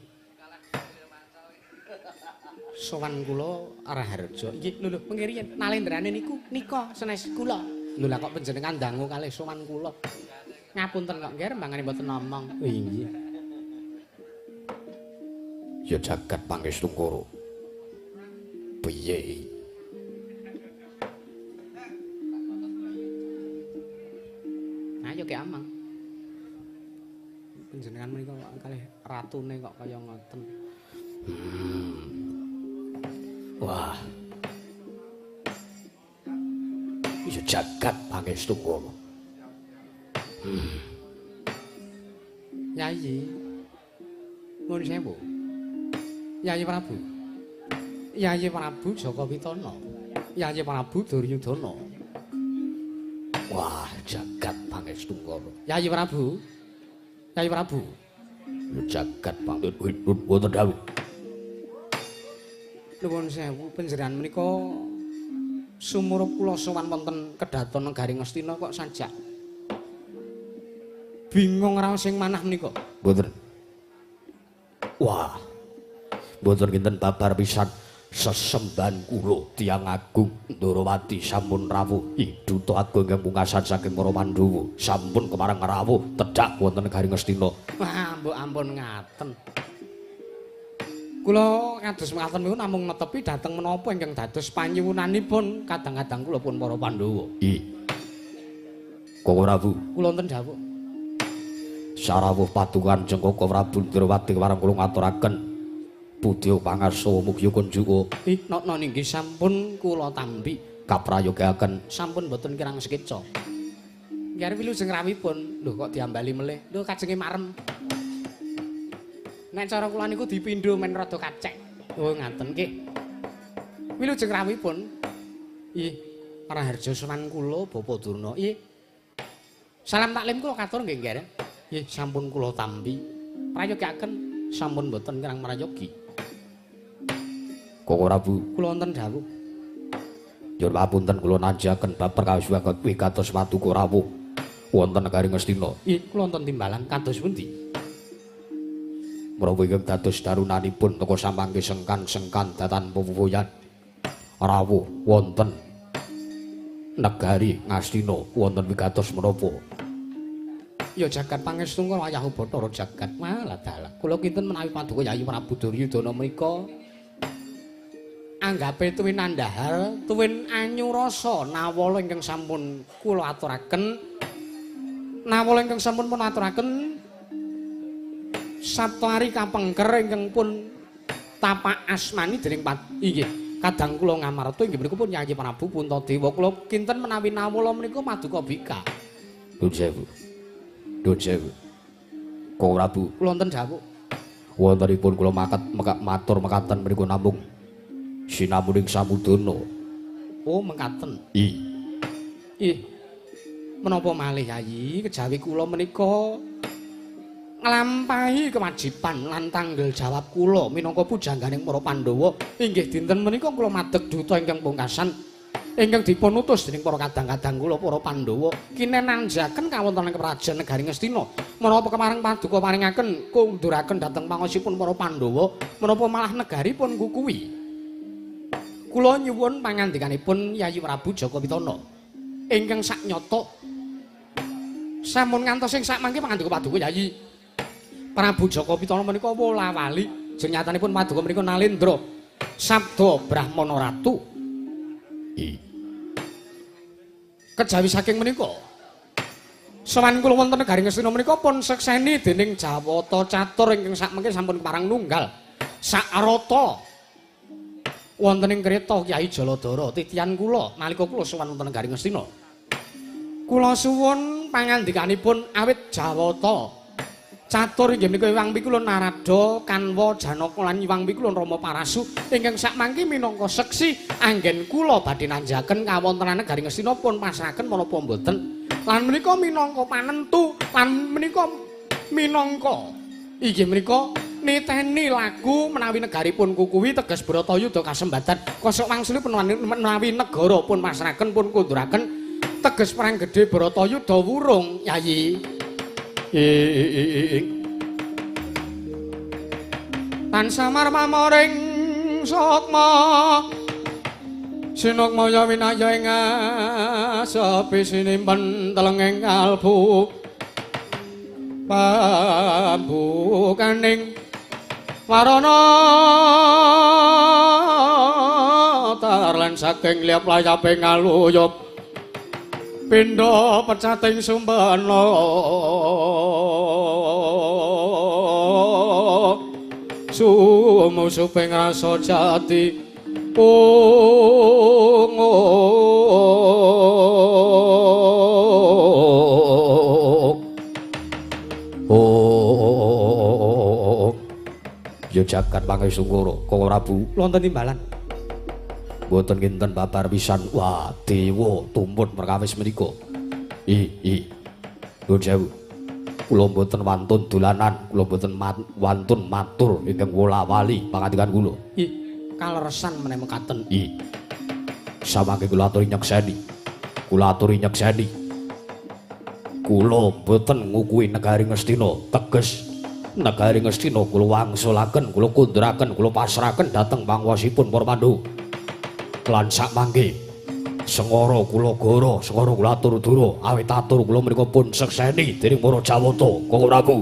Sowan kula Raharja. Nggih lho mengki riyen nalendrane niku nika sanes kula. Lho lah kok panjenengan dangu kalih sowan kula. Ngapunten kok nggih rembangane mboten ngomong. Inggih. Ya jagat pangestu koro. piye? Ayo Ki Amang. Panjenengan menika kok kalih ratune kok kaya ngoten. Wah. Ya jagat pangestu ngono. Yayi. Nuwun sewu. Yayi Prabu. Yayi Prabu Jaka Pitana. Yayi Prabu Duryudana. Wah, jagat pangestu ngono. Yayi Prabu. Yayi Prabu. Ya jagat pangestu wonten dawuh. Nuwun sewu panjenengan menika sumurup kula sowan wonten kedhaton negari Ngastina kok sajak bingung raos sing manah menika. Mboten. Wah. Mboten kinten babar pisan sesembahan kula tiyang agung Ndorowati sampun rawuh Duta Agung ingkang pungkasan saking para Pandhawa sampun kemarang rawuh tedhak wonten negari Ngastina. Wah, mbok ampun ngaten. Kula kados mekaten niku namung netepi dhateng menapa ingkang dados panyuwunanipun kadang-kadang kula pun para Pandhawa. Koko Prabu, Kula wonten dawuh. sarawuh patungan Jengkoko Prabu Ndorowati kemarang kula ngaturaken budya pangarsa mugi kunjuk. Notno nggih sampun kula tambi Kaprayogaken sampun boten kirang sekeca. Nggih arep wilujeng rawipun. Lho kok diambali melih. Lho kajenge marem. Nek cara kula niku dipindho men rada kacek. Oh ngaten nggih. Wilujeng rawipun. Ih, Raharja Sunan kula Bapa Durna. Ih. Salam taklim kula katur nggih nggih. Ih, sampun kula tambi. Prayogaken sampun boten kirang marayogi. Koko Prabu, Kula wonten dawuh. nyuwun papunten kula nanjaken bab perkawis wigatos paduka rawuh wonten negari Ngastina. Ih, kula wonten timbalan kados pundi? Menawi ingkang dados darunanipun teka samangke sengkan-sengkan datan pepuyan rawuh wonten negari Ngastina wonten wigatos menapa? Ya jagat pangestu kula wayah Bathara jagat malah dalah. Kula kinten menawi paduka Yayi Prabu Duryudana menika anggape tuwin andhahar, tuwin anyu rasa nawala ingkang sampun kula aturaken. Nawala ingkang sampun pun aturaken Saptari kapengker ingkang pun tapak asmani dening inggih kadang kula ngamarta inggih menika pun Yayi Prabu Puntadewa. Kula kinten menawi nawala menika maduka bika. Nuwun sewu. Nuwun sewu. Koko Prabu, Kula wonten dawuh. wontenipun kula matur mekaten menika namung sinamuning samudana. Oh mengkaten. Ih. Menapa malih Yayi kejawi kula menika nglampahi kewajiban lan tanggung jawab kula minangka pujangganing para Pandhawa inggih dinten menika kula madeg duta ingkang pungkasan ingkang dipun utus dening para kadang-kadang kula para Pandhawa kinenanjaken kawontenan kerajaan negari Ngastina menapa kemareng paduka paringaken kunduraken dhateng pangosipun para Pandhawa menapa malah negaripun kukuwi kula nyuwun pangandikanipun Yayi Prabu Jaka Pitana ingkang saknyata sampun ngantos ing sakmangke pangandika paduka Yayi Prabu Jaka Pitana menika wolawali jeneng nyatanipun paduka menika Nalendra Sabda Brahmana Ratu. Kejawi saking menika sawan kula wonten negari Ngastina menika pun sekseni dening Jawata Catur ingkang sakmengke sampun parang nunggal sakrata wonten ing kreta Kyai Jaladara titian kula nalika kula sawan wonten negari Ngastina. Kula suwun pangandikanipun awit Jawata Catur inggih menika Iwang Pikulun Narada Kanwa Janaka lan Iwang Pikulun Rama Parasu ingkang sakmangke minangka seksi anggen kula badhe nanjaken kawontenan negari Ngastina pun pasrahaken menapa mboten lan menika minangka panentu lan menika minangka inggih menika niteni lagu menawi negaripun kukuwi teges Bratayuda kasembatan kosok wangsulipun menawi negara pun pasrahaken pun kunduraken teges perang gedhe Bratayuda wurung Yayi. Tansah marmamoring sukma sinukmaya winaya ing sepi sinimpen telenging kalbu pambukaning warana Semar lan saking liap layaping ngaluyup pindha pecating sumbana sumusuping rasa jati ya jagat pangesungkara Kang Prabu wonten timbalan boten kinten babar pisan wah dewa tumpun perkawis menika Nuwun sewu kula boten wantun dolanan kula boten wantun matur ingkang wola-wali pangandikan kula kaleresan meneh mekaten samangke kula aturi nyekseni kula boten ngukuhi negari Ngastina teges negari Ngastina kula wangsulaken kula kunduraken kula pasrahaken dhateng pangwasipun para Pandhawa lan sakmangke sengara kula goro sengara kula atur dura awit atur kula menika pun sekseni dening para Jawata Kang Prabu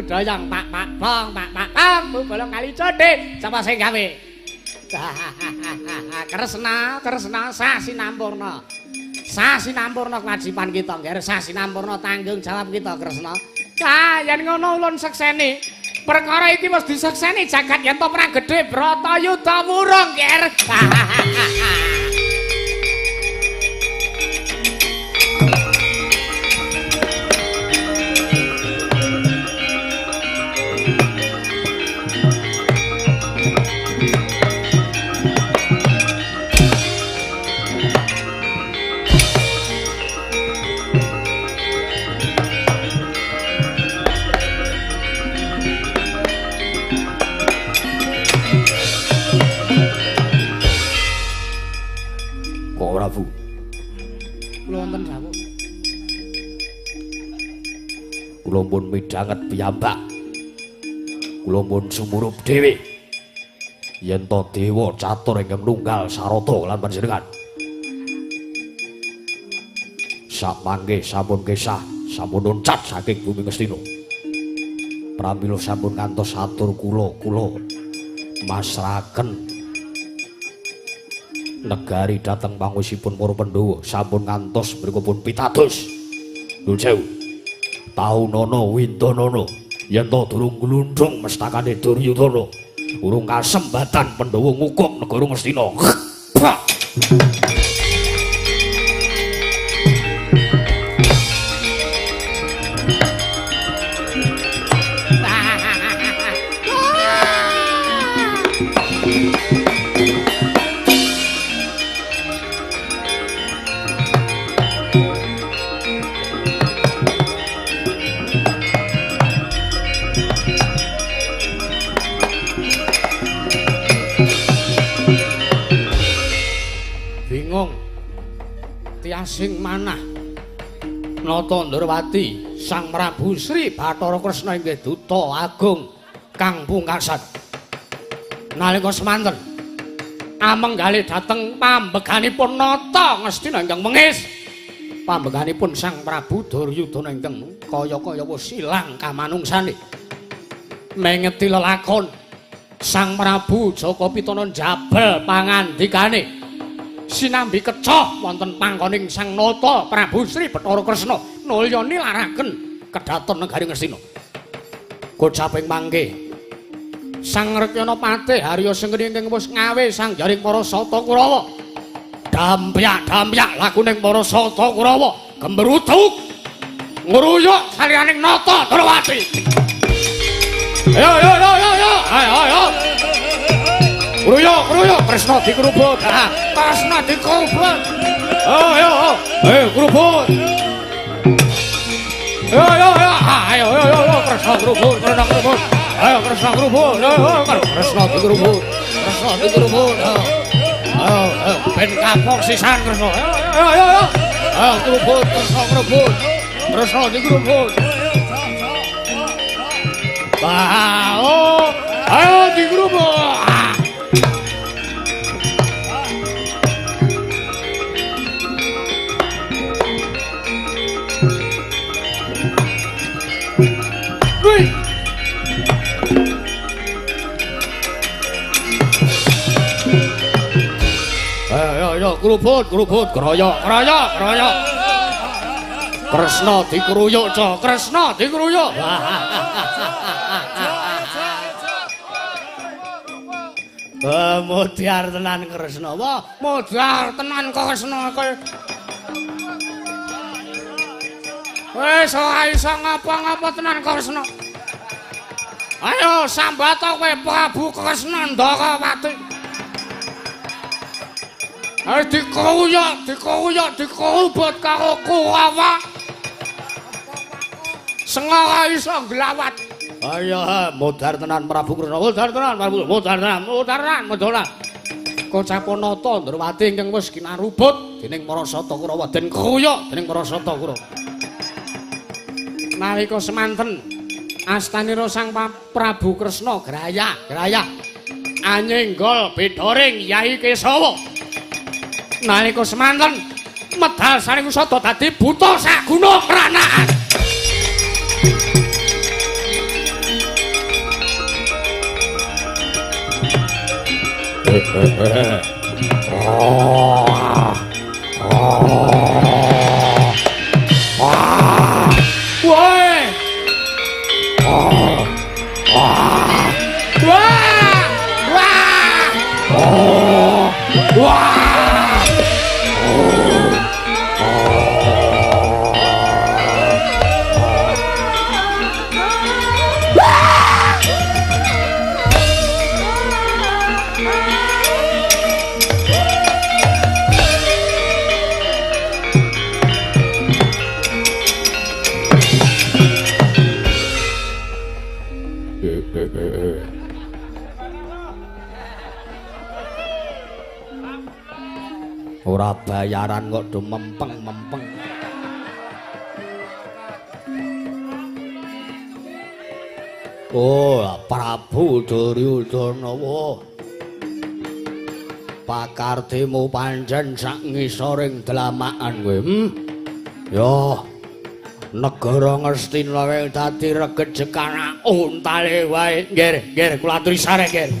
Dayang pak bong bolong kali codhe sapa sing gawe Kresna Sasinampurna kewajiban kita ngger Sasinampurna tanggung jawab kita Kresna yen ngono ulun sekseni perkara iki wis disekseni jagat yen to perang gedhe Bratayuda wurung ngger kula pun midhanget piyambak kula pun sumurup dhewe yen to dewa catur ingkang nunggal sarata lan panjenengan samangke sampun kesah sampun nuncat saking bumi Ngastina pramila sampun ngantos atur kula masrahaken negari dhateng pangwisipun para Pandhawa sampun ngantos mriku pun pitados nuwun sewu taunana windanana yen to durung glundhung mestakane Duryudana urung kasembatan Pandhawa ngukup negara Ngastina sing manah Nata Ndrawati Sang Prabu Sri Bathara Kresna inggih duta agung kang pungkasan nalika semanten amenggalih dhateng pambeganipun Nata Ngastina ingkang mengis pambeganipun Sang Prabu Duryudana ingkang kaya-kaya wis ilang kamanungsane mengeti lelakon Sang Prabu Jaka Pitana njabel pangandikane sinambi kecoh wonten panggoning Sang Nata Prabu Sri Bathara Kresna nulya nilaraken kedhaton negari Ngastina. Kocaping mangke Sang Rekyana Patih Harya Sengkeni ingkang wis ngawe sangjaring para Sata Kurawa. Dampyak-dampyak lakuning para Sata Kurawa gembruduk ngruyuk saliyaning Nata Ndrawati. Ayo. Kruyuk, Kresna dikerubut. Kresna dikerubut. Ayo, kerubut. Ayo, Kresna kerubut. Ayo, Kresna kerubut. Kresna dikerubut. Ben kapok sisan Kresna. Ayo. Ayo kerubut, Kresna kerubut. Kresna dikerubut. Ayo dikerubut. Ayo kerubut, keroyok. Kresna dikeroyok, Cok. Kresna dikeroyok. Modar tenan Kresna. Wah, Modar tenan Kresna kowe. Wis ora iso ngapa-ngapa tenan Kresna. Ayo sambat kowe Prabu Kresna Ndakawati. Ayo dikeroyok karo Kurawa. Sengara iso glawat. ayo modar tenan Prabu Kresna. Modar tenan. Kocapanata Ndrawati ingkang wis kinarubut dening Marasata Kurawa den keroyok dening Marasata Kurawa. Nalika semanten astanira Sang Prabu Kresna graya anyenggol bedoring Yai Kesawa. Nalika semanten medal saring usada dadi buta saguna pranaan. Ora bayaran kok do mempeng. Oh, Prabu Duryudana. Pakardemu pancen sak ngisoring dlamakan kowe. Yo. Negara Ngastina wae dadi regejekana untale wae. Nggih, kula aturi sareng nggih.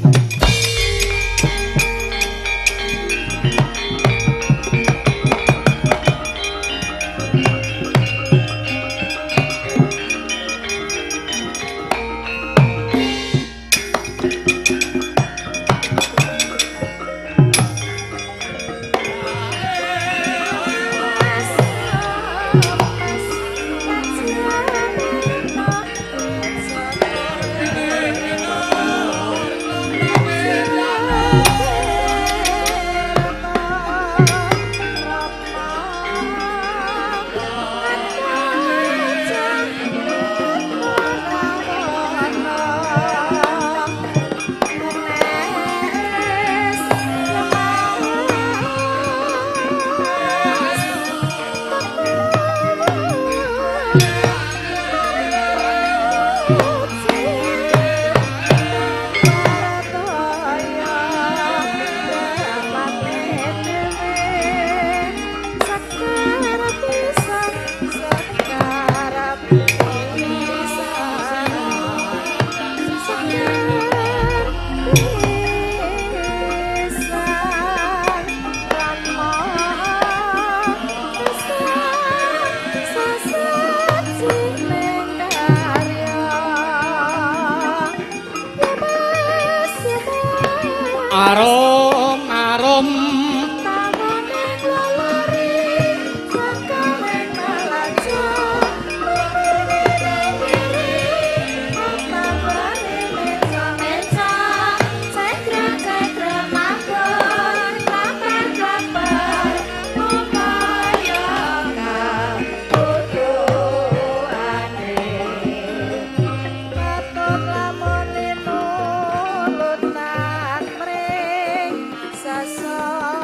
Sasa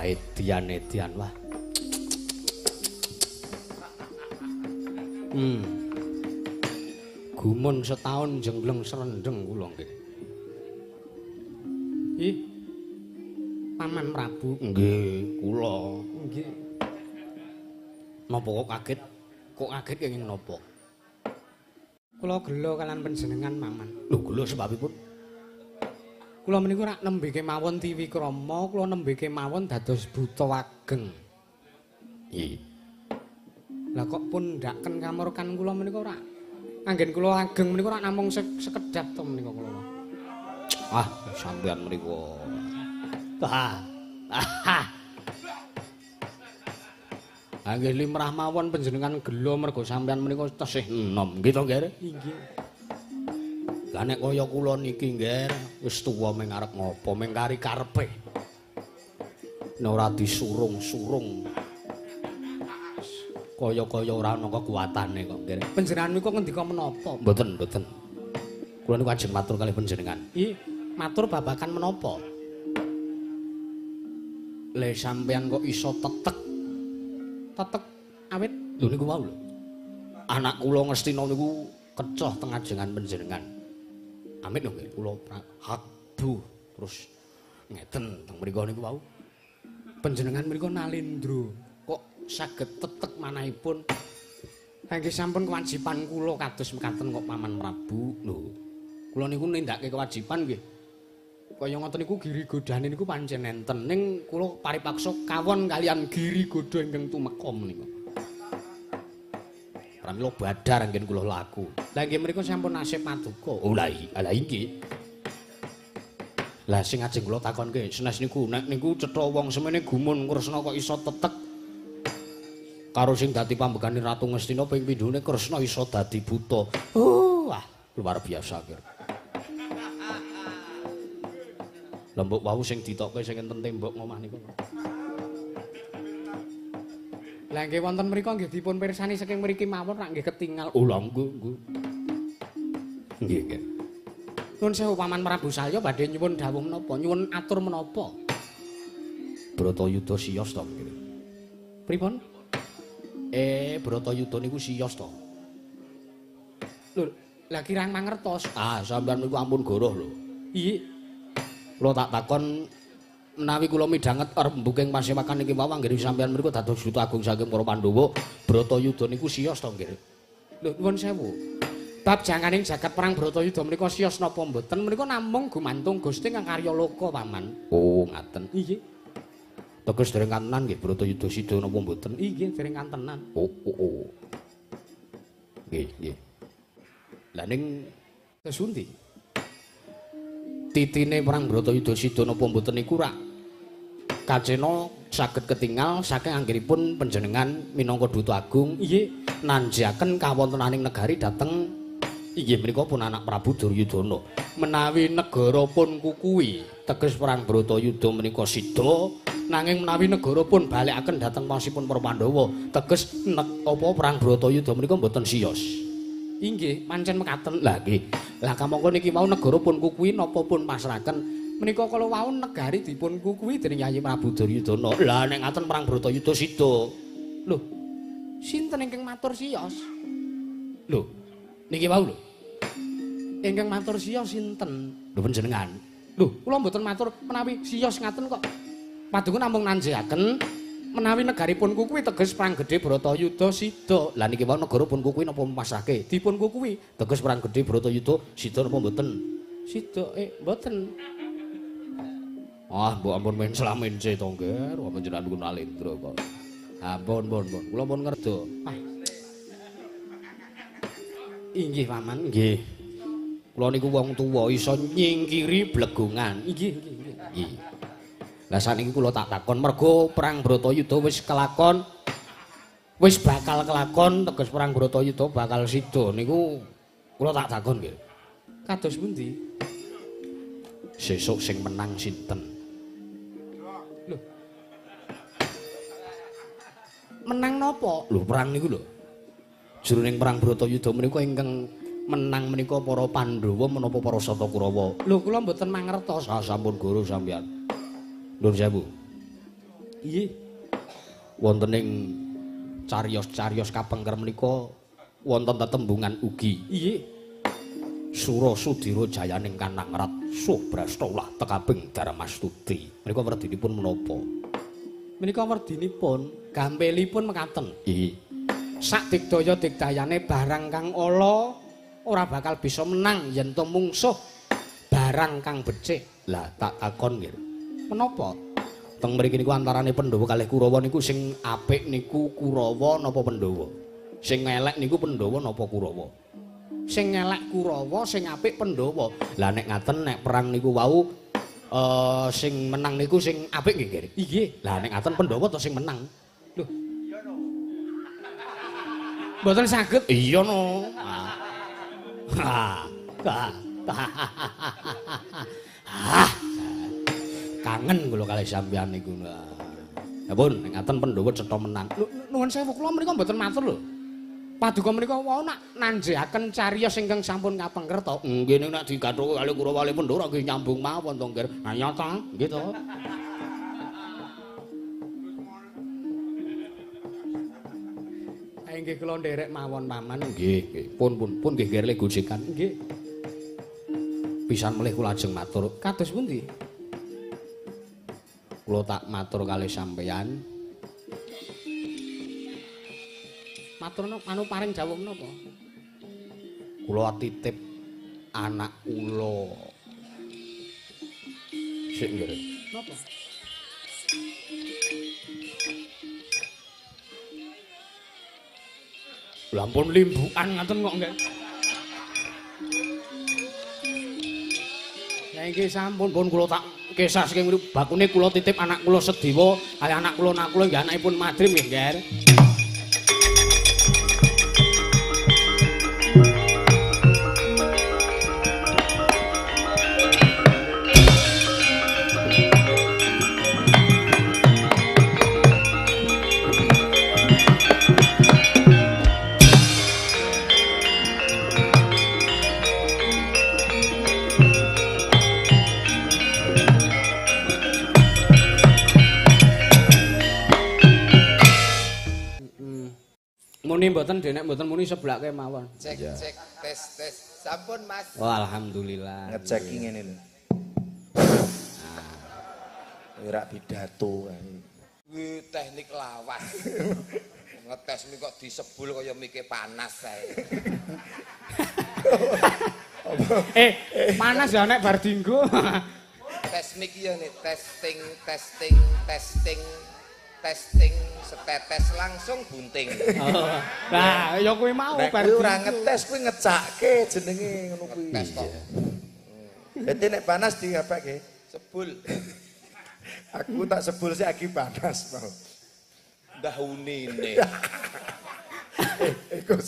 Wah, edian wah. Gumun setahun jengleng serendeng kula nggih. Ih. Paman Prabu. Nggih, kula. Nggih. Napa kok kaget? Kok kaget kenging napa? Kula gelo kalian panjenengan, Paman. Lho, kula sebabipun Kula menika rak nembe kemawon Tiwikrama, kula nembe kemawon dados buta ageng. nggih. Lah kok pun ndaken kamurkan kula menika rak. Anggen kula ageng menika rak namung sekedap to menika kula. Ah, sampean mriku. Anggen limrah mawon panjenengan gelo mergo sampean menika tesih enom nggih to, Nger? Inggih. Lah nek kaya kula niki, Nger, wis tuwa ming arep ngopo, ming kari karepe. Nek ora disurung-surung. Kaya-kaya ora ana kekuatane kok, Nger. Panjenengan niku ngendika menapa? Mboten. Kula niku ajeng matur kalih panjenengan. Ih, matur babakan menapa? Le sampean kok iso tetek awit Lho niku wau lho. Anak kula Ngastina niku kecoh teng ajengan panjenengan. Amit lho nggih, kula hakbu terus ngeten teng mriku niku wau. Panjenengan mriku nalindra kok saged tetek manahipun. Nggih sampun kewajiban kula kados mekaten kok Paman Prabu. Lho, kula niku nindakake kewajiban nggih. Kaya ngoten niku giri godane niku pancen enten ning kula paripaksa kawon kalian giri goda ingkang tumeka menika. Pramila badar anggen kula laku. Lah nggih mriku sampun nasib paduka. Oh lah inggih. Lah sing ajeng kula takonke, senes niku nek niku cetha wong semene gumun Kresna kok iso tetek karo sing dadi pambekane Ratu Ngastina ping pindhone Kresna iso dadi buta. Wah, luar biasa kira. Lembuk wau sing ditokke sing enten tembok ngomah niku. Lah nggih wonten mriku nggih dipun pirsani saking mriki mawon rak nggih ketingal. Oh lah nggih. Nggih. Nuwun sewu Paman Prabu saya badhe nyuwun dawuh menapa, nyuwun atur menapa. Bratayuda siyos to nggih. Pripun? Bratayuda niku siyos to. Lho, lah kirang mangertos. Ah, sampean niku ampun goroh lho. Iya. Kula tak takon menawi kula midhanget rembuking pasewakan niki wawang nggih sampean mriku dados duta agung saking para Pandhawa, Bratayuda niku siyos to nggih. Lho nuwun sewu. Bab janganing jagat perang Bratayuda menika siyos napa mboten menika namung gumantung Gusti kang karya loka Paman. Oh, ngaten. Nggih. Teges dereng kantenan nggih Bratayuda sida napa mboten? Nggih, dereng kantenan. Oh. Nggih. Lah ning Kesundi. titine perang Bratayuda sida napa mboten niku rak kacena saged ketingal saking anggenipun panjenengan minangka duta agung Nggih, nanjaken kawontenaning negari dhateng inggih menika pun anak Prabu Duryudana. menawi negara pun kukuwi, Teges perang Bratayuda menika sida nanging menawi negara pun balekaken dhateng pasipun para Pandhawa, teges apa perang Bratayuda menika mboten siyos. inggih pancen mekaten. Lah nggih. Lah kamangka niki wau negara pun kukuwi napa pun pasrahaken menika kala wau negari dipun kukuwi dening Yayi Prabu Duryudana. Lah nek ngaten perang Bratayuda sida. Lho, sinten ingkang matur siyos? Lho, niki wau lho. Ingkang matur siyos sinten? Lho panjenengan. Lho, kula mboten matur menawi siyos ngaten kok. Paduka namung nanjaken menawi negaripun kukuwi teges perang gedhe Bratayuda sida. Lah niki wau negara pun kukuwi napa pasrahke? Dipun kukuwi Teges perang gedhe Bratayuda sida napa mboten? sida mboten. Ah, mbok ampun men slamince to nggih, panjenengan niku nalendra kok. Ampun. Kula pun ngerti. Ah. Inggih Paman, Nggih. Kula niku wong tuwa iso nyingkiri blegungan. Inggih. Nggih. Lah saniki kula tak takon mergo perang Bratayuda wis kelakon. Wis bakal kelakon teges perang Bratayuda bakal sida niku kula tak takon nggih. Kados pundi? Sesuk sing menang sinten? Lho. Menang napa? Lho perang niku lho. Jroning perang Bratayuda menika ingkang menang menika para Pandhawa menapa para Satakurawa? Lho kula mboten mangertos. Sampun guru sampeyan. Nuwun sewu. Iye. Wonten ing cariyos-cariyos kapengker menika wonten tetembungan ugi. Iye. Sura Sudira jayaning Kanangrat Subrastolah tekabing Darmastuti. Menika werdinipun menapa? Menika werdinipun gampilipun mekaten. Iye. Sak digdaya digdayane barang kang ala ora bakal bisa menang yen to mungsuh barang kang becik. Lah tak takon nggih. Menapa? Teng mriki niku antarane Pandhawa kalih Kurawa niku sing apik niku Kurawa napa Pandhawa? Sing elek niku Pandhawa napa Kurawa? Sing elek Kurawa, sing apik Pandhawa. Lah nek ngaten nek perang niku wau sing menang niku sing apik nggih, Ger? Iye. Lah nek ngaten Pandhawa to sing menang. Lho. Mboten saged. Iya no. Kangen kula kalih sampeyan niku. Ya pun nek ngaten Pandhawa cetha menang. Nuwun sewu kula mriku mboten matur lho. Paduka menika wau nak nanjehaken cariyos ingkang sampun kapengker to. Nggih nek digathuk kalih Kurawa kalih Pandhawa nggih nyambung mawon to, Ger. Ayo ta, nggih to. Inggih kula nderek mawon paman. Nggih, nggih. Pun nggih Ger le gojekan. Nggih. Pisan melih kula ajeng matur. Kados pundi? Kula tak matur kalih sampeyan. Matur anu paring jawab menapa? Kula titip anak kula. Sik nggih. Napa? Lah ampun limbukan ngaten kok nggih. Ya iki sampun Pun kula tak kesah saking mriku bakune kula titip anak kula Sedewa kali anak kula nggih anakipun Madrim nggih, Ger. muni mboten denek mboten muni sebelake mawon. Cek cek tes tes. Sampun Mas. Oh, alhamdulillah. Ngecek ngene lho. Ora pidato kae. Kuwi teknik lawas. Ngetes mi kok disebul kaya mike panas kae. Panas ya nek bar dinggo. Tes mic ya nih testing testing testing testing setetes langsung bunting. Oh. Lah ya kuwi mau Nek bar kuwi ora dinggo. ngetes kuwi ngecake jenenge ngono kuwi. Tes kok. Dadi nek panas diapake? Sebul. Aku tak sebul sik aki panas mau. Dahunine. Iku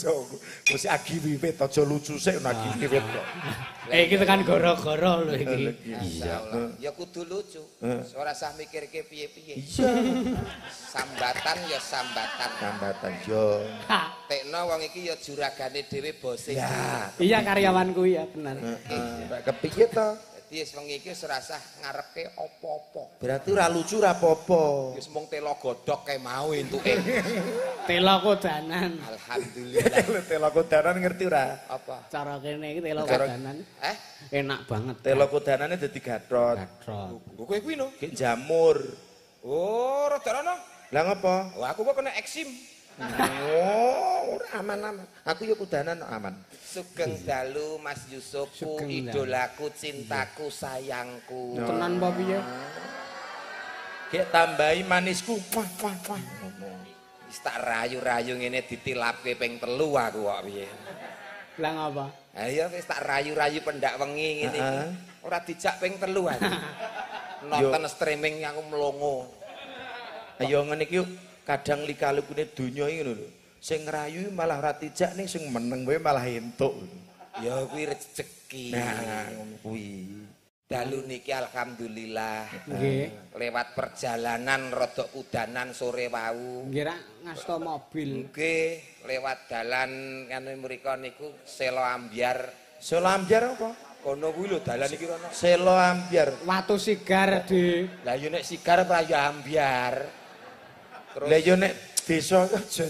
mesti agi wiwit aja lucu sik ana agi wiwit kok. Iki tekan gara-gara lho iki. Iya. Ya kudu lucu. Ora usah mikirke piye-piye. Iya. Sambatan ya sambatan. Sambatan yo. Tekno wong iki ya juragane dhewe bose. Ya. Iya karyawanku ya bener. Nek kepiye to? Dadi wis wengi iki wis ora usah ngarepke apa-apa. Berarti ora lucu ora apa-apa. Wis mung telo godhok kae mau entuke. Tela kodanan. Alhamdulillah. Telo kodanan ngerti ora? Apa? Cara kene iki tela Cara- kodanan. Enak banget. Telo kodanane dadi gathot. Gatrot. Kowe kuwi no. Ki jamur. Oh, rada ana. Lah ngopo? Wah, aku kok kena eksim. Oh, ora aman-aman. Aku ya kudanan aman. Sugeng dalu Mas Yusufku, Sugeng dalu. idolaku, cintaku, sayangku. Tenan apa piye? Gek tambahi manisku. Wah, wah, wah. Wis tak rayu-rayu ngene ditilapke ping 3 aku kok piye. Lah ngapa? Ha iya wis tak rayu-rayu pendak wengi ngene iki. Ora dijak ping 3 aku. Nonton streaming aku mlongo. Ayo ngene iki yuk. Kadang lika-likune donya iki ngono lho. Sing ngrayu malah ora tijak ning sing meneng wae malah entuk. Ya kuwi rezeki. Nah, ngono kuwi. Dalu niki alhamdulillah. Nggih. Lewat perjalanan rodok udanan sore wau. Nggih ra ngasta mobil. Nggih, lewat dalan kene mriko niku Selo Ambyar. Selo ambyar apa? Kono kuwi lho dalan iki rono. Selo ambyar. Watu sigar di Lah yo nek sigar prayo ambyar. Terus Lah yo nek desa aja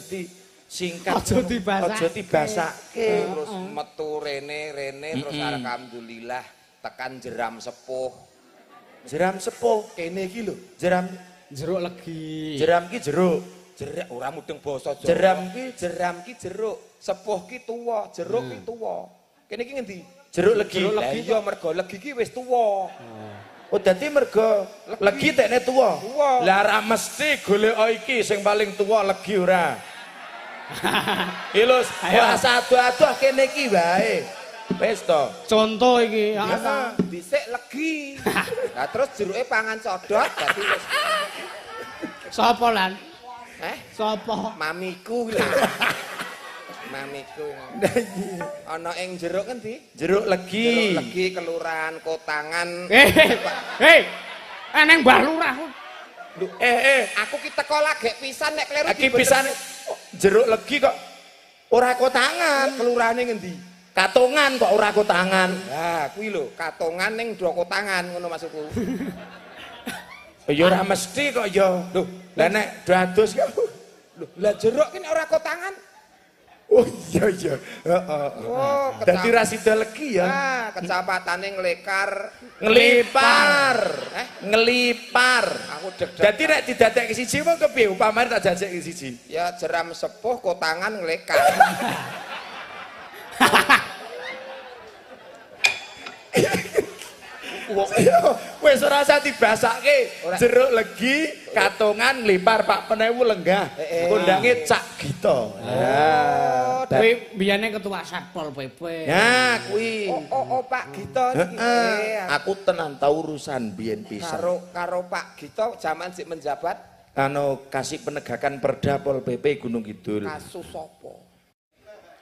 singkat. Aja dibasake. Aja dibasake. terus metu rene terus alhamdulillah tekan jeram sepuh. Jeram sepuh kene iki lho. Jeram Jeruk legi. jeram ki jeruk. Jerak ora mudeng basa Jawa. Jeram ki jeruk, sepuh ki tuwa, jeruk ki tuwa. Kene iki ngendi? jeruk legi. Lah iya mergo legi ki wis tuwa. Oh dadi mergo legi tekne tuwa. Tuwa. Lah ra mesti golek iki sing paling tuwa legi ora. Ilus ora sadu-adu kene iki wae. Wis to. Contoh iki. Heeh, dhisik legi. Lah terus jeruke pangan codot dadi wis Sapa lan? Sapa? Mamiku lho. Mamiku. Ana ing jeruk endi? Jeruk legi. Jeruk legi kelurahan Kotangan. Hei. Eneng Mbah Lurah. Lho, aku ki teko lagek pisan nek kleru Lagi pisan jeruk legi kok ora kotangan. kelurahane ngendi? Katongan kok ora kotangan. Lah, kuwi lho, Katongan ning Dua Kotangan ngono maksudku. Ya ora mesti kok ya. Lho, lah nek dados kok. Lho, lah jeruk ki nek ora Kotangan. Oh iya iya. Heeh. Oh, Dadi ra sida legi ya. Ah, kecapatane Nglekar. Ngelipar. Ngelipar. Aku deg-deg. Dadi nek didadekke siji mong kepiye upamane tak jajekke siji. Ya jeram sepuh Kotangan Nglekar. Wis ora usah dibasake. Ora. Jeruk legi, katongan, lipar Pak Penewu lenggah. Kondange Cak Gito. Ya. Kuwi biyane ketua Satpol PP. Ya, kuwi. Oh, Pak Gito iki. Aku tenan tau urusan biyen pisan. Karo Pak Gito zaman sik menjabat Anu kasih penegakan Perda Pol PP Gunung Kidul. kasus apa?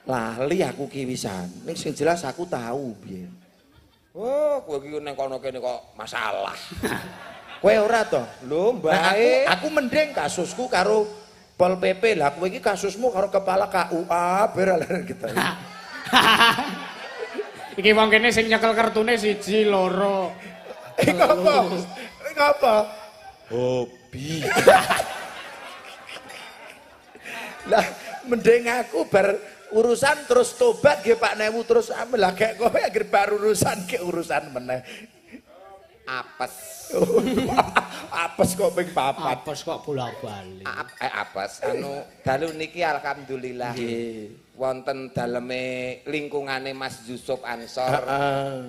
Lali aku ki wisan. Ning sing jelas aku tahu biyen. Oh, kowe iki ning kono kene kok masalah. Kowe ora to? Lho, Nah, mbae. aku mending kasusku karo Pol PP. Lah kowe iki kasusmu karo kepala KUA beralan gitu. Iki wong kene sing nyekel kertune 1, 2. Ngapa? Ngapa? Hobi. Lah mending aku bar urusan terus tobat nggih Pak Newu terus lah gek kowe anggere bar urusan ke urusan meneh. Apes. Apes kok ping 4. Apes kok bolak-balik. Apes anu dalu niki alhamdulillah. Wonten daleme lingkungane Mas Yusuf Ansor.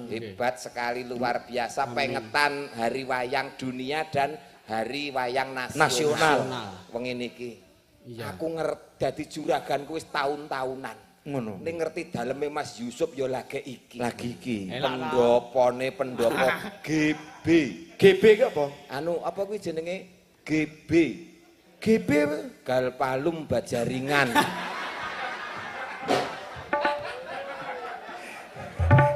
Hebat sekali luar biasa pengetan Hari Wayang Dunia dan Hari Wayang Nasional. Wengi niki. Iya. Aku ngerti dadi juraganku wis taun-taunan. Ngono. Ning ngerti daleme Mas Yusuf ya lagi iki. Lagi iki. Pendopone pendopo GB. GB ki apa? Anu apa kuwi jenenge GB. GB Galpalum Bajaringan.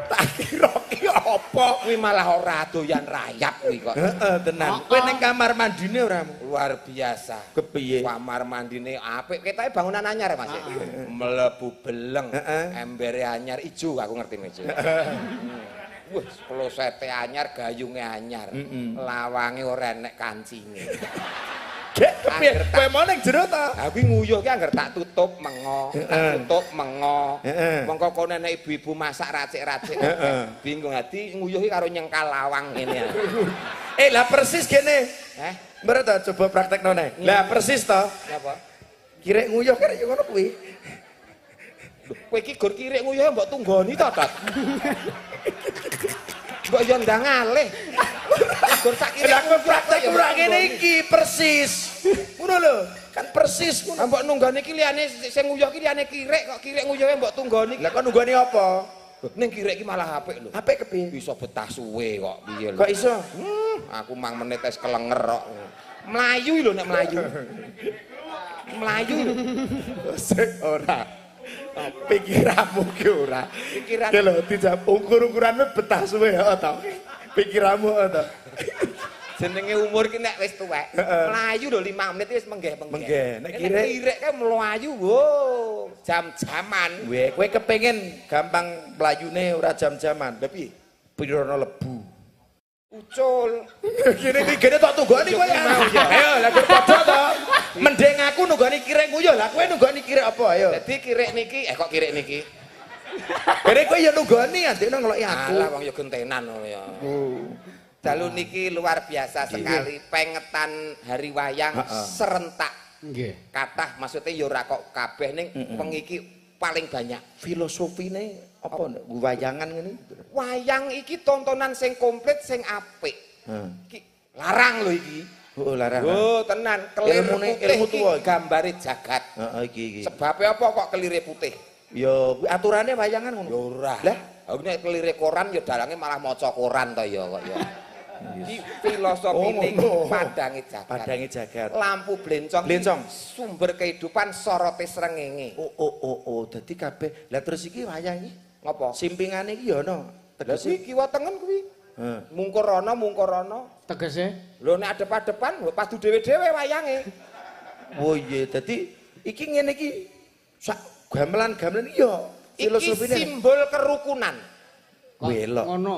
tak kira ki apa? Kuwi malah ora doyan rayap kuwi kok. Heeh, tenan. Kowe ning kamar mandine ora? Luar biasa. Kepiye? Kamar mandine apik, ketoke bangunan anyar Mas. Mlebu beleng, embere anyar ijo aku ngerti Mas. Wah, klosete anyar, gayunge anyar. Lawange ora enek kancinge. Gek kepiye? Kowe mau ning jero ta? Ha kuwi nguyuh ki anggar tak tutup mengo, tak tutup mengo. Mongko kono nek ibu-ibu masak racik-racik. Bingung hati nguyuh ki karo nyengkal lawang ngene ya. Lah persis kene. Mbere ta coba praktekno nek. Lah persis to. Napa? Kirek nguyuh kirek ngono kuwi. Kowe iki gur kirik nguyuh mbok tunggoni to, Tat? Mbok yo ndang alih. Gur sak kirik Lah kowe praktek ora ngene iki persis. Ngono lho, kan persis ngono. Mbok nunggoni iki liyane sing nguyuh ki liyane kirik kok kirik nguyuhe mbok tunggoni. Lah kok nunggoni apa? Ning kirik ki malah apik lho. Apik kepiye? Bisa betah suwe kok piye lho. Kok iso? Aku mang menit tes kelenger kok. Melayu lho nek melayu. Melayu lho. Sik ora. Pikiranmu ki ora. Pikiran. Ki lho dijawab ukur-ukuranmu betah suwe heeh to. Pikiranmu heeh to. Jenenge umur ki nek wis tuwek. Melayu lho 5 menit wis menggeh-menggeh. Menggeh. Nek Kirik ki melayu wo jam-jaman. Kowe kepengin gampang mlayune ora jam-jaman. Lha piye? Pirono lebu. Ucul. Kene iki gene tak tunggoni kowe ya. Ayo lah padha to. Mending aku nunggoni kirek nguyuh. Lah kowe nunggoni kirek apa ayo? Dadi kirek niki, kok kirek niki? Kirek kowe ya nunggoni andekno ngeloki aku. Alah wong ya gentenan ngono ya. Dalu niki luar biasa sekali, pengetan hari wayang serentak. Nggih. Kathah maksudnya ya ora kok kabeh ning wengi iki paling banyak. Filosofine apa wayangan ngene? Wayang iki tontonan sing komplit sing apik. Iki larang lho iki. Oh larang. Oh tenan, kelir Ilmune- putih ilmu iki tuwa. gambare jagat. Heeh iki. Sebabnya apa kok kelire putih? Ya kuwi aturane wayangan ngono. Ya ora. Lah, aku nek kelire koran ya dalange malah maca koran to ya kok ya. Iki filosofine padange jagat. Padange jagat. Lampu blencong. Blencong. Sumber kehidupan sorote srengenge. Oh, dadi kabeh. Lah terus iki wayang iki Ngopo? simpingane iki ya ana. Lah kuwi kiwa tengen kuwi. Mungkur ana. Tegese Lho nek adep-adepan padu dhewe-dhewe wayange. Oh iya, dadi iki ngene iki sak gamelan-gamelan iya Iki filosofine. simbol kerukunan. Welok. ngono.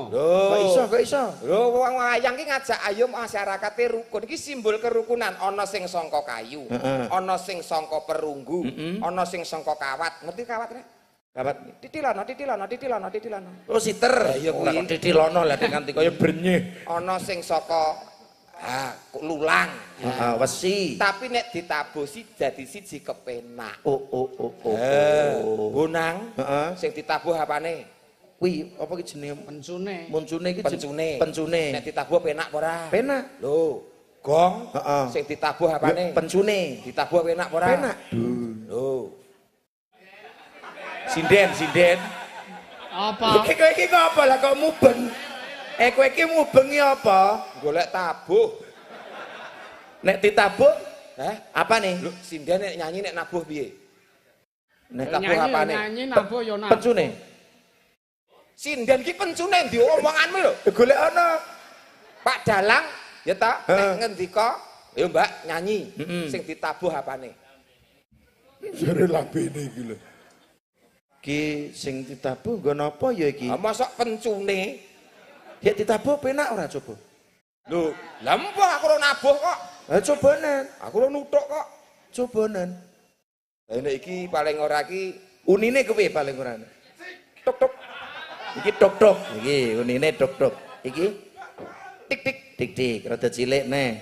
Kok iso? Lho wong wayang ki ngajak ayo masyarakate rukun. Iki simbol kerukunan. Ana sing sangka kayu, ana sing sangka perunggu, ana sing sangka kawat. Ngerti kawat rek? Kawat. Titilono. Oh siter. Ya, kuwi. Kok titilono lah nganti kaya brenyeh. Ana sing saka lulang. Heeh, wesi. Tapi nek ditabusi dadi siji kepenak. Oh. Bonang Heeh. sing ditabuh apane? Kuwi apa ki jenenge? Pencune. Muncune iki Pencune. Nek ditabuh penak apa ora? Penak. Lho, gong Heeh. sing ditabuh apane? Pencune. Ditabuh penak apa ora? Penak. Lho. Sinden. Apa? Iki kowe iki kok apa lah kok mubeng? Kowe iki mubengi apa? Golek tabuh. Nek ditabuh apa nih? Lho, sinden nek nyanyi nek nabuh piye? Nek Tabuh apane? Nyanyi nabuh ya nabuh. pencune. Sinden ki pencune ndi omonganmu lho. Golek ana. Pak Dalang ya ta, nek ngendika, ya Mbak nyanyi. Sing ditabuh apane? Jare lambene iki lho. Ki sing ditabuh nggo napa ya iki? Mosok pencune. Ya ditabuh penak ora coba? Lho, lha empo aku ora nabuh kok. Ha cobanen. Aku ora nuthuk kok. Cobanen. Lah nek iki paling ora ki Unine kepiye paling ora? tuk-tuk Iki tok-tok. Iki unine tok-tok. Iki tik-tik. tik-tik rada cilik neh.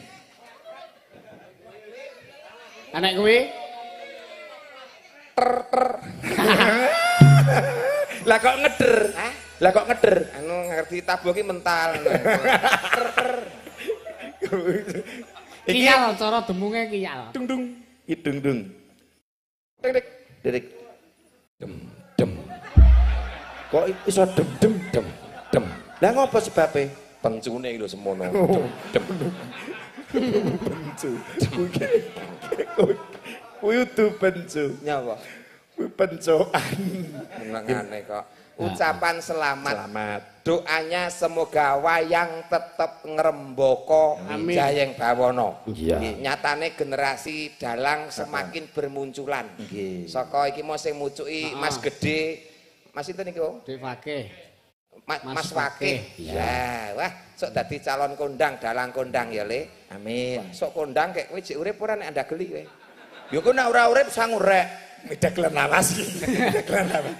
Anek kuwi Lah kok ngeder? Hah? Lah kok ngeder? Anu ngerti tabuh ki mental. kiyal cara demunge kiyal. Dung. Idung. Tik-tik. Dirik. Dem. Kok iso dem. Lah ngopo sebabe? Pencune iki lho semono. Dem. Pencu. Kuwi udu pencu. Nyapa? Kuwi pencokan. Menengane kok. Ucapan selamat. Selamat. Doanya semoga wayang tetap ngrembaka Amin. Jayeng Bawana. Iya. Nyatane generasi dalang semakin bermunculan. Nggih. Saka iki mau sing mucuki Mas Gede. Mas itu niki wong? Dek Fakih. Mas Wakih. Ya, wah, sok dadi calon kondang, dalang kondang ya, Le. Amin. Sok kondang kek kowe jek urip ora nek ndageli kowe. Yo ku nek ora urip sangurek. Midaglen lawas iki. Midaglen lawas.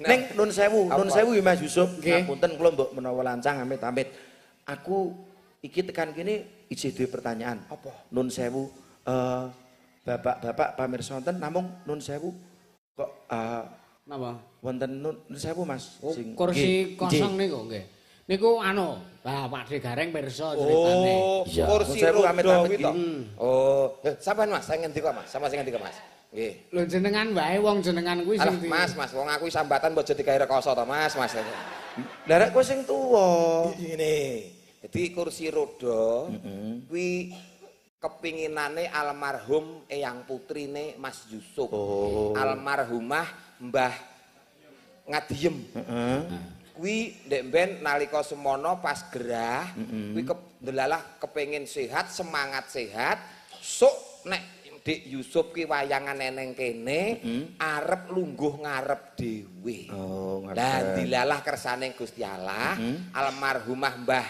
Ning nun sewu ya Mas Yusuf. Ngapunten kula mbok menawa lancang amit-amit. Aku iki tekan kene isih duwe pertanyaan. Apa? Nun sewu bapak-bapak pamirsa wonten namung nun sewu kok Napa? wonten nun sewu Mas. Oh, Sing- kursi nggih, kosong nggih. niku nggih. Niku anu, Pak Gareng pirsa ceritane. Oh, Iya. kursi Sewu roda amit-amit kuwi to. iki. Oh, sampean Mas, saya ngendika Mas, sama sing ngendika Mas. Nggih. Lho jenengan wae wong jenengan kuwi Alah, sing Mas, wong aku sambatan bojo digawe rekoso to, Mas. Lah rek kowe sing tuwa. Ngene. Jadi kursi roda kuwi kepinginane almarhum eyang putrine Mas Yusuf. Oh. Almarhumah Mbah Ngadiem. Kuwi ndek mben nalika semono pas gerah, kuwi ndelalah kepengin sehat, semangat sehat. Sok nek Dik Yusuf ki wayangan neneng kene arep lungguh ngarep dhewe. Oh, ngarep. Lah dilalah kersane Gusti Allah, almarhumah Mbah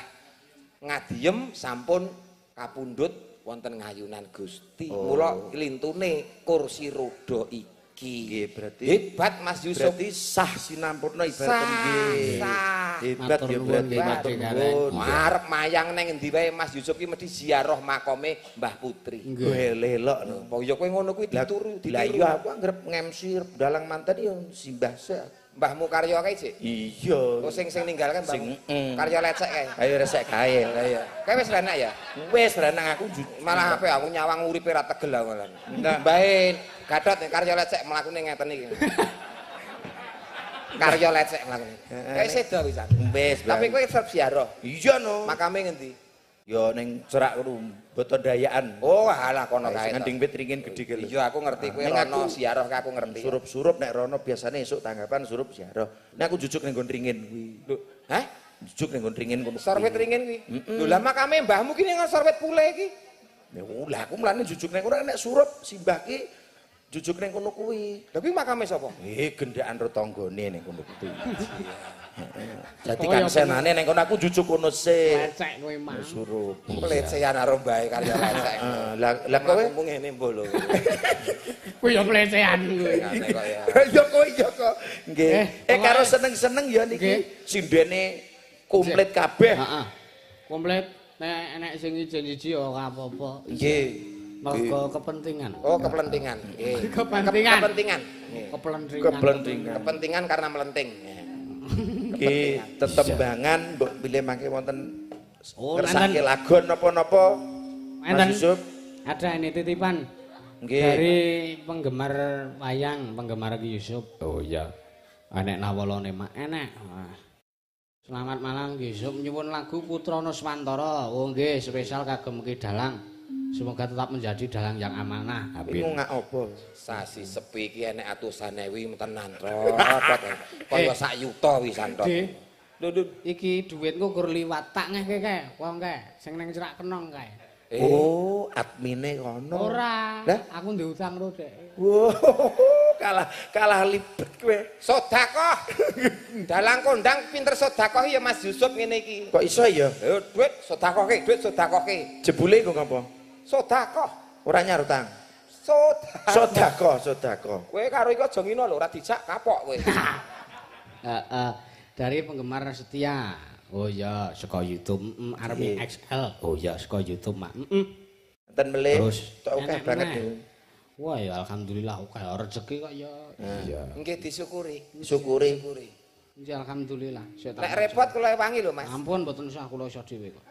Ngadiem sampun kapundhut wonten ngayunan Gusti. Mula lintune kursi roda iki. Nggih, berarti Hebat Mas Yusuf. berarti sah sinampurna ibaratnya nggih. Sah. Hebat ya berarti matur nuwun. Arep mayang neng endi wae Mas Yusuf ki mesti ziarah makome Mbah Putri. Nggih, lelok lho. Apa ya kowe ngono kuwi dituru, Lah ditiru. iya aku anggere ngemsi dalang manten yo simbah sik. Mbahmu Karya kae, Cik. Iya. Oh sing ninggalkan Sing Mbahmu. Karya lecek kae. ayo resek kae. Lah iya. Kae wis renak ya? Wis renang aku Malah apa aku nyawang uripe ra tegel aku malah. Nah. Mbae Gatot Karya lecek mlakune ngeten iki. Karya lecek mlakune. Kae sedo pisan. Wis. Tapi kowe tetep ziarah. iya no. Makame ngendi? Yo ning cerak kono Boto Dayaan. Oh, alah kono kae. Nganding wit ringin gedhe kene. Iya, aku ngerti kowe Ning rono aku ziarah ka aku ngerti. Surup-surup nek rono biasane esuk tanggapan surup ziarah. Nek aku jujuk ning nggon ringin kuwi. Lho, hah? Jujuk ning nggon ringin kono. Sorwet ringin kuwi. Lho, lah makame mbahmu ki ning sorwet pule iki. Ya lah aku mlane jujuk ning kono nek surup simbah ki jujuk ning kono kuwi. Lha kuwi makame sapa? Gendakan retanggane ning kono kuwi. Jadi Oh, kan ya senane ning kono aku jujuk kono sik. Lecek kowe mah. Surup. Pelecehan karo mbae Karya lecek. Lah kowe Mung ngene mbuh lho. Kuwi ya pelecehan kuwi. Ngene kok ya. ya kok iya kok. Nggih. Karo pokoknya- seneng-seneng ya Nggih. niki sindene komplit kabeh. Heeh. Komplit nek enek sing ijen siji ya ora apa-apa. Nggih. Mergo kepentingan. Oh, kepentingan. Nggih. Kepentingan. Kepentingan. Nggih. Kepentingan. Kepentingan. Kepentingan karena melenting. Nggih, tetembangan mbok pilih mangke wonten Oh, ngersake nenten. lagon napa-napa. Enten. Mas Yusuf. Ada ini titipan Nggih. dari penggemar wayang, penggemar Ki Yusuf. Oh iya. Enek nawalane mak enek. Wah. Selamat malam Ki Yusuf, nyuwun lagu Putra Nuswantara. Oh nggih, spesial kagem Ki Dalang. Semoga tetap menjadi dalang yang amanah. Iku ngak apa? Sasi sepi iki enek atusan ewu tenan trot. Kaya sak yuta wisan trot. Nggih. Lho, Iki dhuwitku gur liwat tak ngeh kae. Wong kae sing ning cerak kenong kae. Oh, admine kono. Ora. Lah? Aku ndek utang lho, Dek. Wow, kalah libet kowe. sedekah. Dalang kondang pinter sedekah ya Mas Yusuf ngene iki. Kok iso ya? Yo duit sedekahke, duit sedekahke. Jebule kok ngapa? Sedekah. Ora nyarutang. Sedekah. Sedekah. Kowe karo iku aja ngino lho, ora dijak kapok kowe. Dari penggemar setia. Oh iya, saka YouTube Army Iya. XL. Oh iya, saka YouTube, Mak. Enten melih. Terus? Tok akeh Enak banget. meneh. Wah ya alhamdulillah akeh rezeki kok ya. Iya. Nggih disyukuri. Syukuri. Syukuri. Nggih alhamdulillah. Saya tak Nek repot kula wangi lho Mas. Ampun mboten usah kula iso dhewe kok.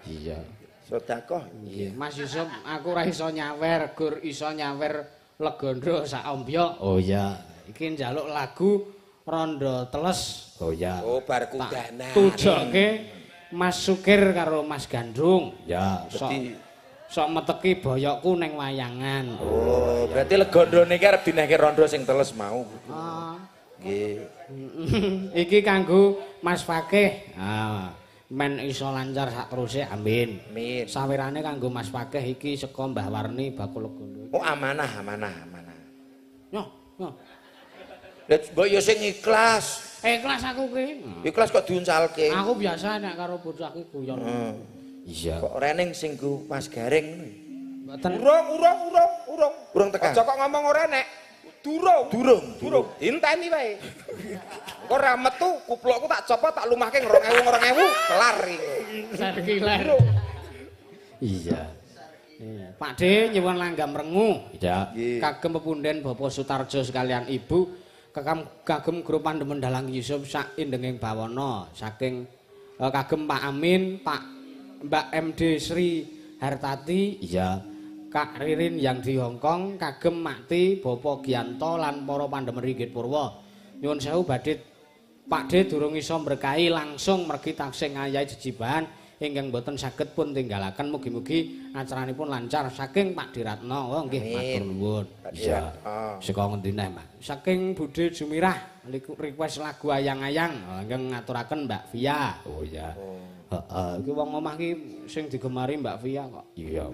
Iya. Sedekah. Nggih, Mas Yusuf aku ora iso nyawer, gur iso nyawer legandha sak ombyo. Oh iya. Iki njaluk lagu Rondo Teles. Oh iya. Oh bar kudanan. Tujoke Mas Sukir karo Mas Gandrung. Ya. Sok meteki boyokku ning wayangan. Oh, berarti legandone iki arep dinehke rondo sing teles mau. Ah. Nggih. Iki kanggo Mas Fakih. Ah, men iso lancar sak teruse amin. Amin. Sawirane kanggo Mas Fakih iki saka Mbah Warni bakul legandha. Oh, amanah. Nyoh, nyoh. Lah mbok yo sing ikhlas. Ikhlas aku ki. Ikhlas kok diuncalke. Aku biasa nek karo bocah ki guyon. Iya. Kok reneng sing go Mas Garing. Mboten Urung tekan. Aja kok ngomong ora nek. Durung. Dinteni wae. Kok ora metu kuplokku tak copot tak lumahke 2000 kelar iki. saiki ler. Iya. Pak D nyuwun langgam rengu. Iya. Kagem pepunden Bapak Sutarjo sekalian Ibu, kagem grup Pandemen Dalang Yusuf sak indenging bawana saking kagem Pak Amin, Pak Mbak MD Sri Hartati, Iya. Kak Ririn yang di Hongkong, kagem Makti, Bapak Gianto lan para Pandemen Ringgit Purwa. Nyuwun sewu badhe Pak D durung iso berkahi langsung mergi taksih ngayahi jejibahan ingkang boten saged pun tinggalaken mugi-mugi acaranipun lancar saking Pak Diratno. Oh nggih matur nuwun. Iya. Saka ngendi neh, Mak? Saking Bude Jumirah request lagu ayang-ayang ingkang ngaturaken Mbak Via. Oh iya. Heeh, iki wong omah ki sing digemari Mbak Via kok. Iya.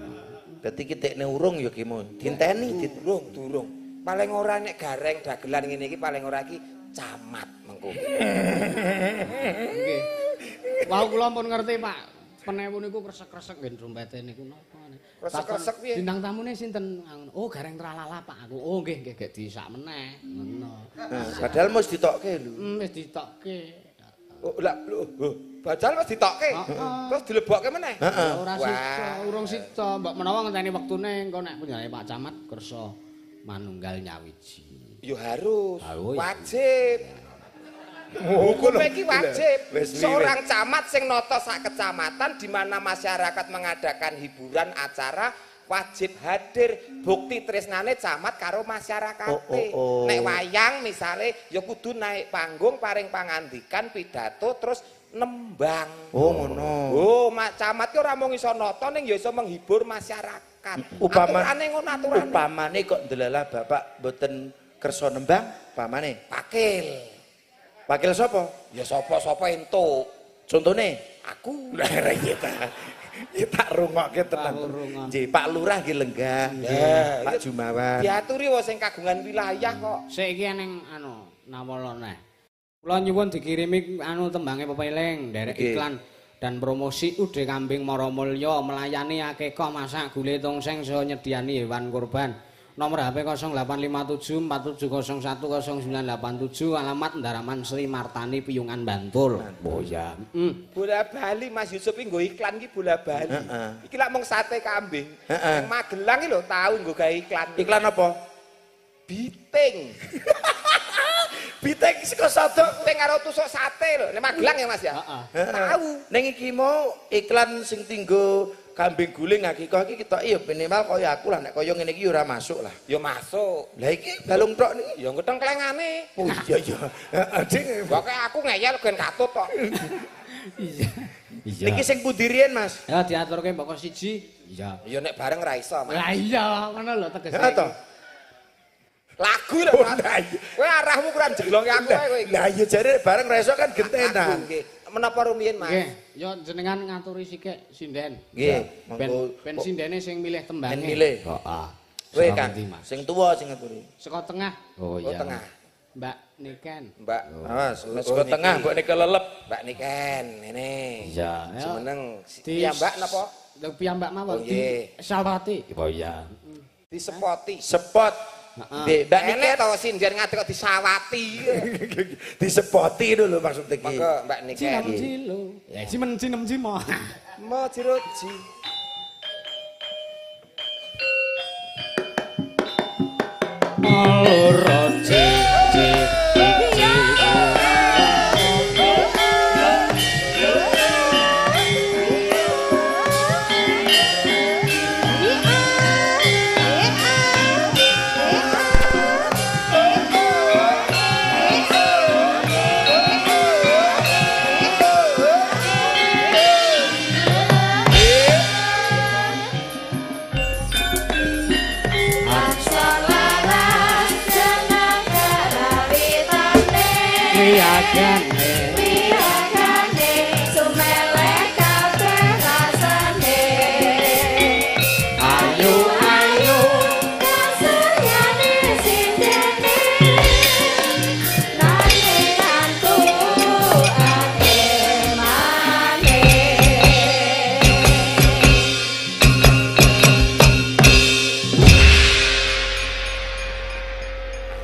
Dadi ki tekne urung ya ki mo. Dinteni Durung. Paling ora nek gareng dagelan ngene iki paling ora iki camat mengko. Nggih. Wau kula pun ngerti, Pak. Penewu niku kresek-kresek nggih trompete niku napa. Kresek-kresek piye? Bintang tamune sinten? Oh, Gareng Tralala Pak aku. Oh, nggih nggih gek disak meneh. Ngono. Padahal mesti ditokke lho. Wis ditokke. Oh, lah badal wis ditokke. Terus dilebokke meneh. Ora sida, urung sida. Mbok menawa ngenteni wektune engko nek punyane Pak Camat kersa manunggal nyawiji. Ya harus. Oh, iya. Wajib. Hukum iki wajib. Seorang camat sing nata sak kecamatan di mana masyarakat mengadakan hiburan acara wajib hadir bukti tresnane camat karo masyarakate. Nek wayang misale ya kudu naik panggung paring pangandikan pidato terus nembang. Oh ngono. Oh, camat ki ora mung iso nata ning ya iso menghibur masyarakat. Aturane ngono aturane. Upamane kok ndelalah Bapak mboten kersa nembang, upamane Pakil. Wakil sapa? Ya sapa-sapa entuk. Contone Aku. lah iya ta. Ya tak rungokke tenan. Nggih, Pak Lurah nggih lenggah. Ya, Pak Jumawan. Diaturi wong sing kagungan wilayah kok. Sik iki ning nawala neh. Kula nyuwun dikirimi tembange pepeling, derek iklan dan promosi ude kambing Maramulya melayani akekah masak gule tongseng saha nyediani hewan kurban. Nomor HP 0857 47010987 alamat Ndaraman Sri Martani Piyungan Bantul. Oh ya. Bola Bali Mas Yusuf iki nggo iklan iki bola Bali. Iki lak mung sate kambing. Yang Magelang iki lho tau nggo gawe iklan. Iklan apa? Biting. Bitek saka sodok Biting karo tusuk sate lho. Nek Magelang ya Mas ya? Tahu. ning iki mau iklan sing tinggo kambing guling akikah iki ketoki ya minimal kaya aku lah nek kaya ngene iki ora masuk lah. Ya masuk. Lah iki balung tok niki. Ya ngetheng klengane. Oh iya iya. Heeh. Pokoke aku ngeyel gen katut kok. Iya. Niki sing pundi riyen Mas? Ya diaturke pokok siji. Iya. Ya nek bareng ra iso, Mas. Lah iya, ngono lho tegese. Ha to. Lagu lho, Mas. Kowe arahmu kurang jelonge aku ae kowe iki. Lah iya jare bareng ra iso kan gentenan. Nggih. Menapa rumiyin, Mas? Nggih, ya jenengan ngaturi sithik sinden. Nggih, Ben sindene sing milih tembange. Ben milih. Heeh. Kowe Saka kan ndi, Mas? sing tuwa sing ngaturi. Saka tengah, Oh Oh, iya. tengah. Mbak Niken. Mbak. Awas, saka tengah mbok nek kelelep. Mbak Niken, ngene. Iya. Seneng. Di- Ya, Mbak napa? Lho piyambak mawon Oh, nggih. di Salwati. Oh iya. Disepoti. Sepot. Nggih, Mbak Enek Niken to sindir nganti kok disawati. disepoti dulu maksud iki. Monggo Mbak Niken. Cilo. Ya cimen cinem cimo. Mo jiroji. Loro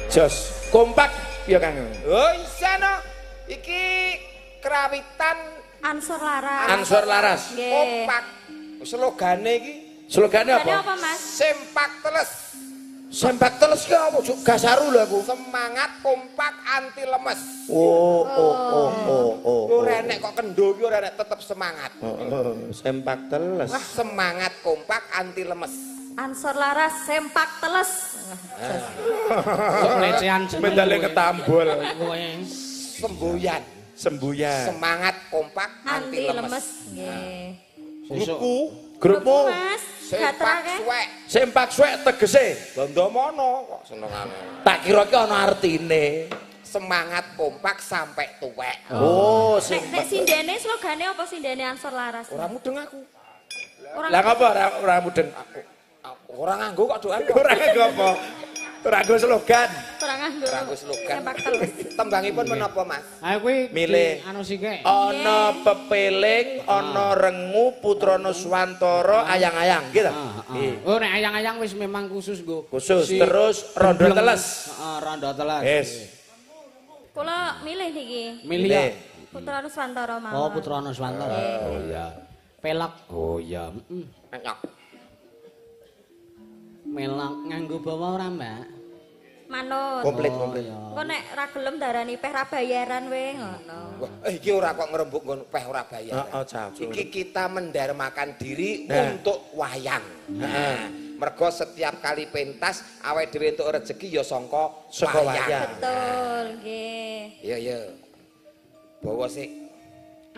Jos, kompak ya Kang. Oh, isana. Iki kerawitan Ansor Laras. Ansor Laras. Nggih. kompak. Slogane iki Slogane Ini apa? apa, Mas? sempak teles. Sempak teles ki apa? Juk gasaru lho aku. Semangat kompak anti lemes. Oh. Ora enek kok kendo iki ora enek tetep semangat. Sempak teles. Wah, semangat kompak anti lemes. Ansor Laras sempak teles. Kok lecehan jeneng. Medale ketambol. Kowe. Semboyan. Sembuyan. Semangat kompak Anti anti lemes. lemes. Nggih. Grupku, grupmu Mas, Sempak gatrake. suwek. sempak suwek tegese. Dandamono kok senengane. Tak kira ki ana artine. Semangat kompak sampai tuwek. Oh, Nek sindene slogane apa sindene Ansor Laras? Ora mudeng aku. Orang Lah ngapa ora mudeng? Ora nganggo kok doan kok. Ora nggo apa? Ora nggo slogan. Ora nganggo. Ora nggo slogan. Sempak telus. Tembangipun menapa, Mas? Ha kuwi Milih. anu sike. Ana pepeling, ana rengu, putrana Swantara, ayang-ayang gitu. Oh nek ayang-ayang wis memang khusus nggo. Khusus si terus rondo gembleng. teles. Heeh, rondo teles. Yes. Kula milih niki. Milih ya. Putra Nuswantara mawon. Oh putra Nuswantara. Oh iya. Pelak. Oh iya. Enyok. Melak nganggo bawa ora, Mbak? Manut. Komplit. Engko nek ra gelem darani peh ra bayaran we ngono. Wah, iki ora kok ngrembug nggon peh ora bayar. Heeh, campur. Iki kita mendarmakan diri Nah. untuk wayang. Nah, mergo setiap kali pentas awake dhewe entuk rezeki ya saka wayang. Betul, nggih. Iya, iya. Bawa sik.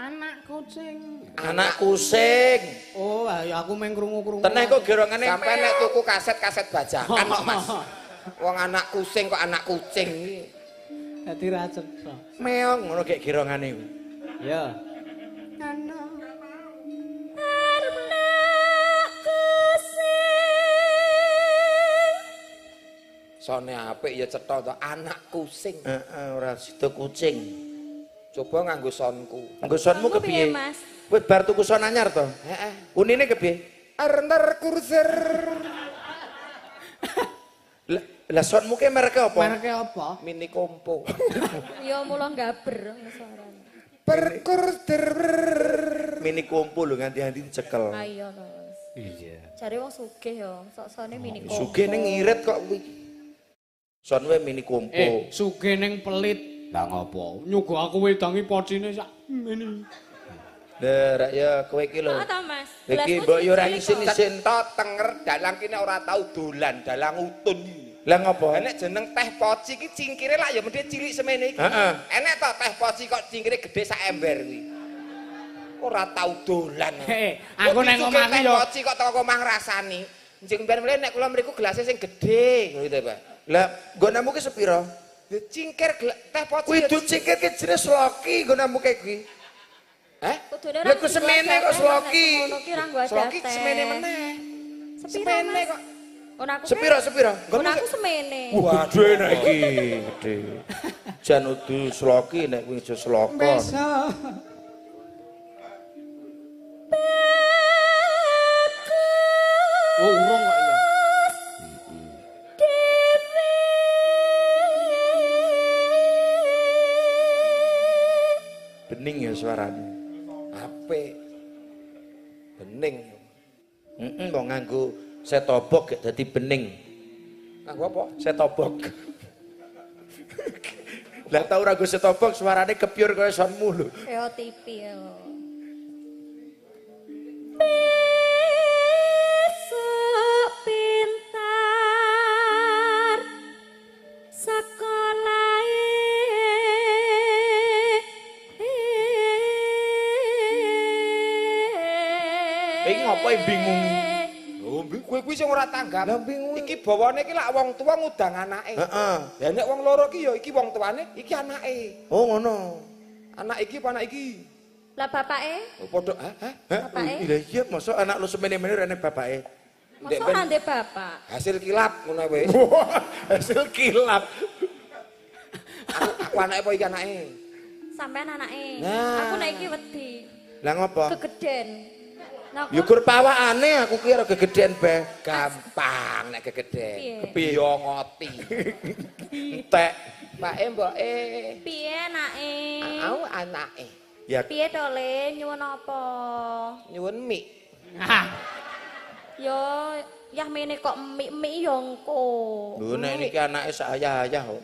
Anak kucing. Anak kusing. Oh, ya aku meng krungu-krungu. Teneh kok gerongane Sampai nek tuku kaset-kaset bajakan kok, Mas. Wong anak kucing kok anak kucing iki. Dadi ra cetha. meong ngono kayak gerongane kuwi. Ya. Sone apik ya cetha to anak kucing. Heeh, ora sida kucing. Coba nganggo sonku. Nggo sonmu Sonmu piye, kepiye? Mas? Kowe bar tuku son anyar to? Heeh. Unine kepiye? Arender kurser. Lah sonmu ki merek apa? Mereke apa? Mini kompo. Ya mula gaber suarane. Perkurter. Mini kumpul lho nganti-nganti dicekel. Ayo to, Mas. Iya. Jare wong sugih ya, sok-sone mini kompo. Sugih ning ngirit kok kuwi. Son wae mini kumpo. Sugih ning pelit. Lah ngopo? Nyugo aku wedangi pocine sak ngene. Lah rak ya kowe iki lho. Ah ta, Mas. Iki mbok yo ora isin-isin. Cetok tenger dalang kene ora tau dolan, dalang utun iki. Lah ngopo? Enek jeneng teh poci iki cingkire lak ya mesti cilik semene iki. Heeh. Enek to teh poci kok cingkire gede sak ember kuwi. Ora tau dolan. Aku nek omah teh yo poci kok teko omah ngrasani. Njing ben mrene nek kula mriku gelasé sing gedhe ngono to, Pak. Lah nggonamu ki sepira? Cingkir teh poci. Kuwi du cingkir ki jenis sloki nggonamu ki kuwi. Heh? Kudune Lah ku semene kok sloki. Ngono ki ra nggo Sloki teh. semene meneh. Semene kok. Ono aku. Sepira? Ono aku semene. Waduh enak iki gede. Jan udu sloki nek kuwi aja slokon. Oh, urung kok ya. Bening ya suarane. Apik. Bening. Heeh, kok nganggo setobok gak dadi bening. Nganggo apa? Setobok. Lah tau ora nggo setobok suarane kepiur kaya sonmu lho. Kaya TV ya. Besok pintar Iki ngopo bingung? Lho, kowe kuwi sing ora tanggap. Lah bingung. Iki bawane iki lak wong tua ngudang anake. Heeh. Ya nek wong loro iki ya iki wong tuane, iki anake. Oh ngono. Anak iki apa anak iki? Lah bapake? Oh, padha hah? Bapake? Lah iya mosok anak lu semene-mene rene bapake. Masa ora ndek bapak? Hasil kilap ngono wae. Hasil kilap. Aku anake apa iki anake? Sampean anake. Nah. Aku nek iki wedi. Lah ngopo? Kegeden. Nah, Ya gur pawakane aku kira kegedean bae. Gampang nek gegede. Piye? Yo ngoti. Entek. Mbake mboke. piye anake? Aku anake. Ya Piye to Le, nyuwun apa? Nyuwun mik. Ah, Yo, yah mene kok mik-mik yo engko. lho nek niki anake sak ayah-ayah kok.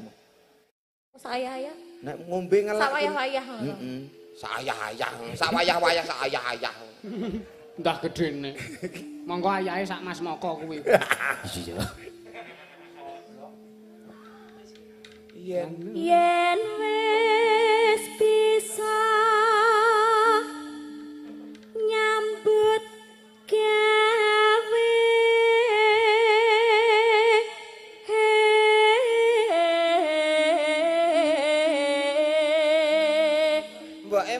Saya ya. Nek ngombe ngelak. Sak wayah-wayah ngono. Heeh. Sayah-ayah, sak wayah-wayah sak ayah-ayah. ndah gedene. Monggo ayahe sak Mas Moko kuwi. Iya. Yen Yen wis bisa nyambut gawe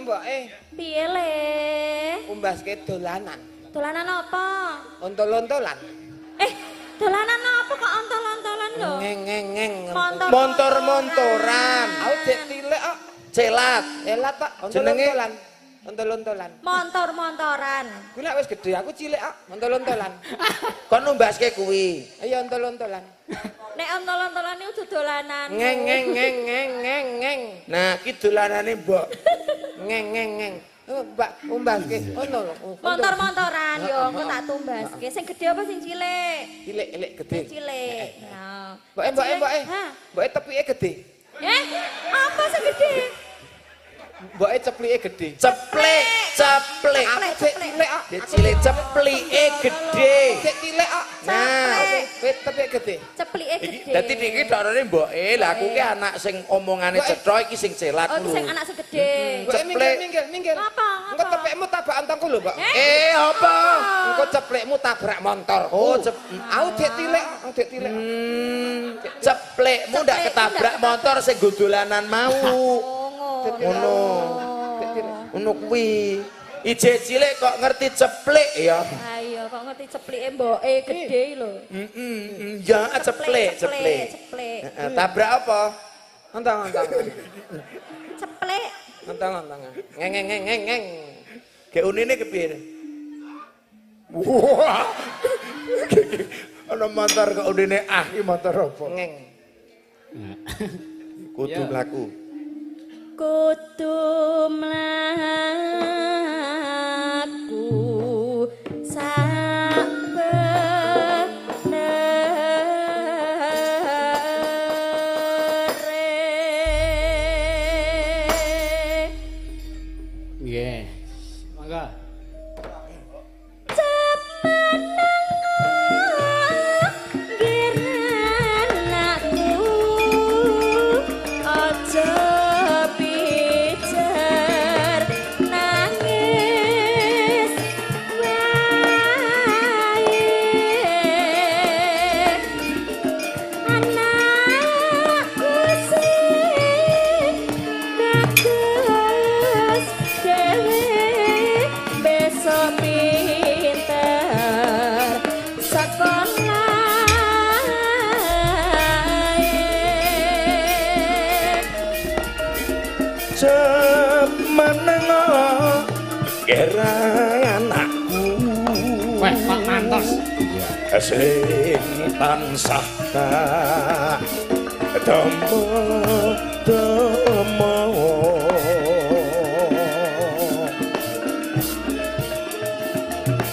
mbake piye Le? umbaske dolanan. Dolanan apa? Ontol-ontolan. Dolanan apa kok ontol-ontolan lho. Ngeng. Montor-montoran. Aku dek tilek kok. Celat. Elat tak Jenenge? ontol-ontolan. Ontol-ontolan. Montor-montoran. Kuwi lek wis gedhe aku cilik kok, ontol-ontolan. Kon numbaske kuwi. Ayo ontol-ontolan. Nek ontol-ontolan iku dolanan. Ngeng. Nah, ki dolanane mbok. Ngeng. Mbak, umbaske. Ono lho. Montor-montoran yo engko tak tumbaske. Sing gedhe apa sing cilik? Cilik gede. Sing cilik. Nah. Mbok. Hah? Mbok tepike gede. Apa sing gedhe? Mbok ceplike gede. Ceplek. Aku dek cilik kok. Dek cilik ceplike gede. Dek cilik kok. Nah, kowe tepike gede. Ceplike iki gedhe. dadi iki dorone mboke. Lah aku ki anak sing omongane cetha iki sing celat Oh, iki sing lho. anak sing gedhe. Mbok minggir. Apa? Engko tepekmu tabrak ontongku lho, Mbok. Apa? Engko ceplekmu tabrak motor. Oh, aku dek cilik kok, aku dek cilik. Ceplekmu ndak ketabrak motor sing godolanan mau. Ngono. Ngono kuwi. Ije cilik kok ngerti ceplek ya. Ayo, kok ngerti ceplike mboke gedhe lho. Ya ceplek. Ceplek. Tabrak apa? Ontong. Ceplek. Ontong. Ngeng. Kayak unine kepiye? Wah. Ana motor kok unine iki motor apa? Ngeng. Kudu mlaku. Kudu mlaku sabenere. Nggih. Mangga. Semenengo kira anakku. Weh, Pak Mantos. Sing tansah tak temo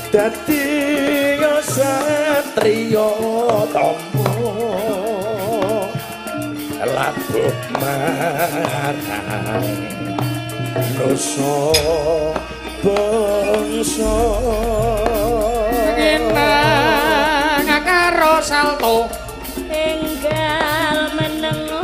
dadi satriya tamo labuh marang nusa bangsa Ngenang karo salto enggal menengo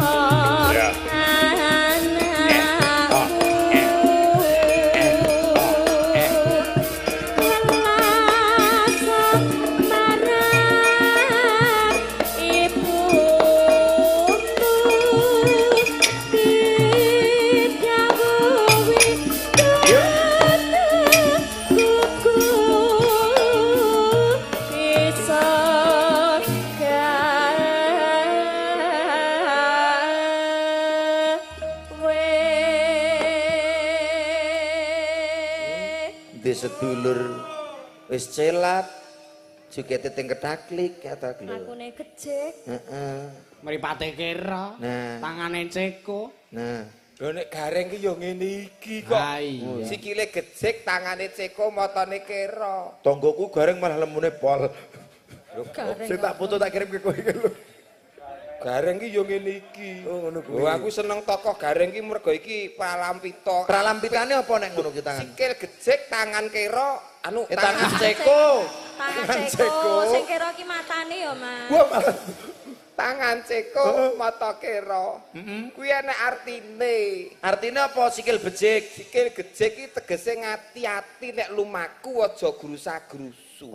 sedulur wis celat jukete teng kedaklik kata lho. Lakune gejek. Heeh. Mripate kira. Nah. Tangane ceko. Nah. Lho nek gareng ki yo ngene iki kok. Iya. Sikile gejek, tangane ceko, motone kera. Tonggoku gareng malah lemune pol. Gareng. Sing tak foto tak kirim ke kowe iki lho. Gareng ki yo ngene iki. Oh ngono kuwi. Lho aku seneng tokoh gareng ki mergo iki pralampita. Pralampitane apa nek ngono ki tangan? Sikil gejek, tangan kera, anu Tangan ceko. Tangan ceko. Sing kira ki matane ya, Mas. Wah malah tangan ceko, mata kera. Kuwi enek artine. artine apa sikil becik? Sikil gejek ki tegese ngati-ati nek lumaku aja grusa-grusu.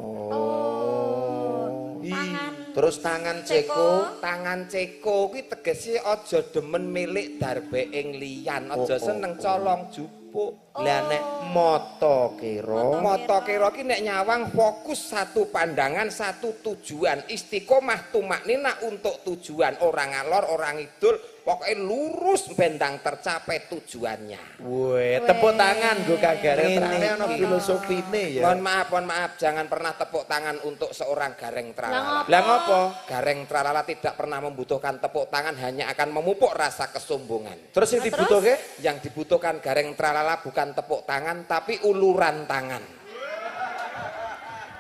Tangan Terus tangan ceko. Tangan ceko kuwi tegese aja demen milik darbe ing liyan, aja seneng colong jubah. pupuk. Lah nek mata kira, Mata kira ki nek nyawang fokus satu pandangan, satu tujuan, istiqomah tumaknina untuk tujuan, orang ngalor, orang ngidul, pokoknya lurus bendang tercapai tujuannya. weh, tepuk tangan go Gareng Tralala ana filosofine ya. Mohon maaf, jangan pernah tepuk tangan untuk seorang Gareng Tralala. Lah ngopo? Gareng Tralala tidak pernah membutuhkan tepuk tangan, hanya akan memupuk rasa kesombongan. Terus yang dibutuhke? Yang dibutuhkan Gareng Tralala bukan tepuk tangan, tapi uluran tangan.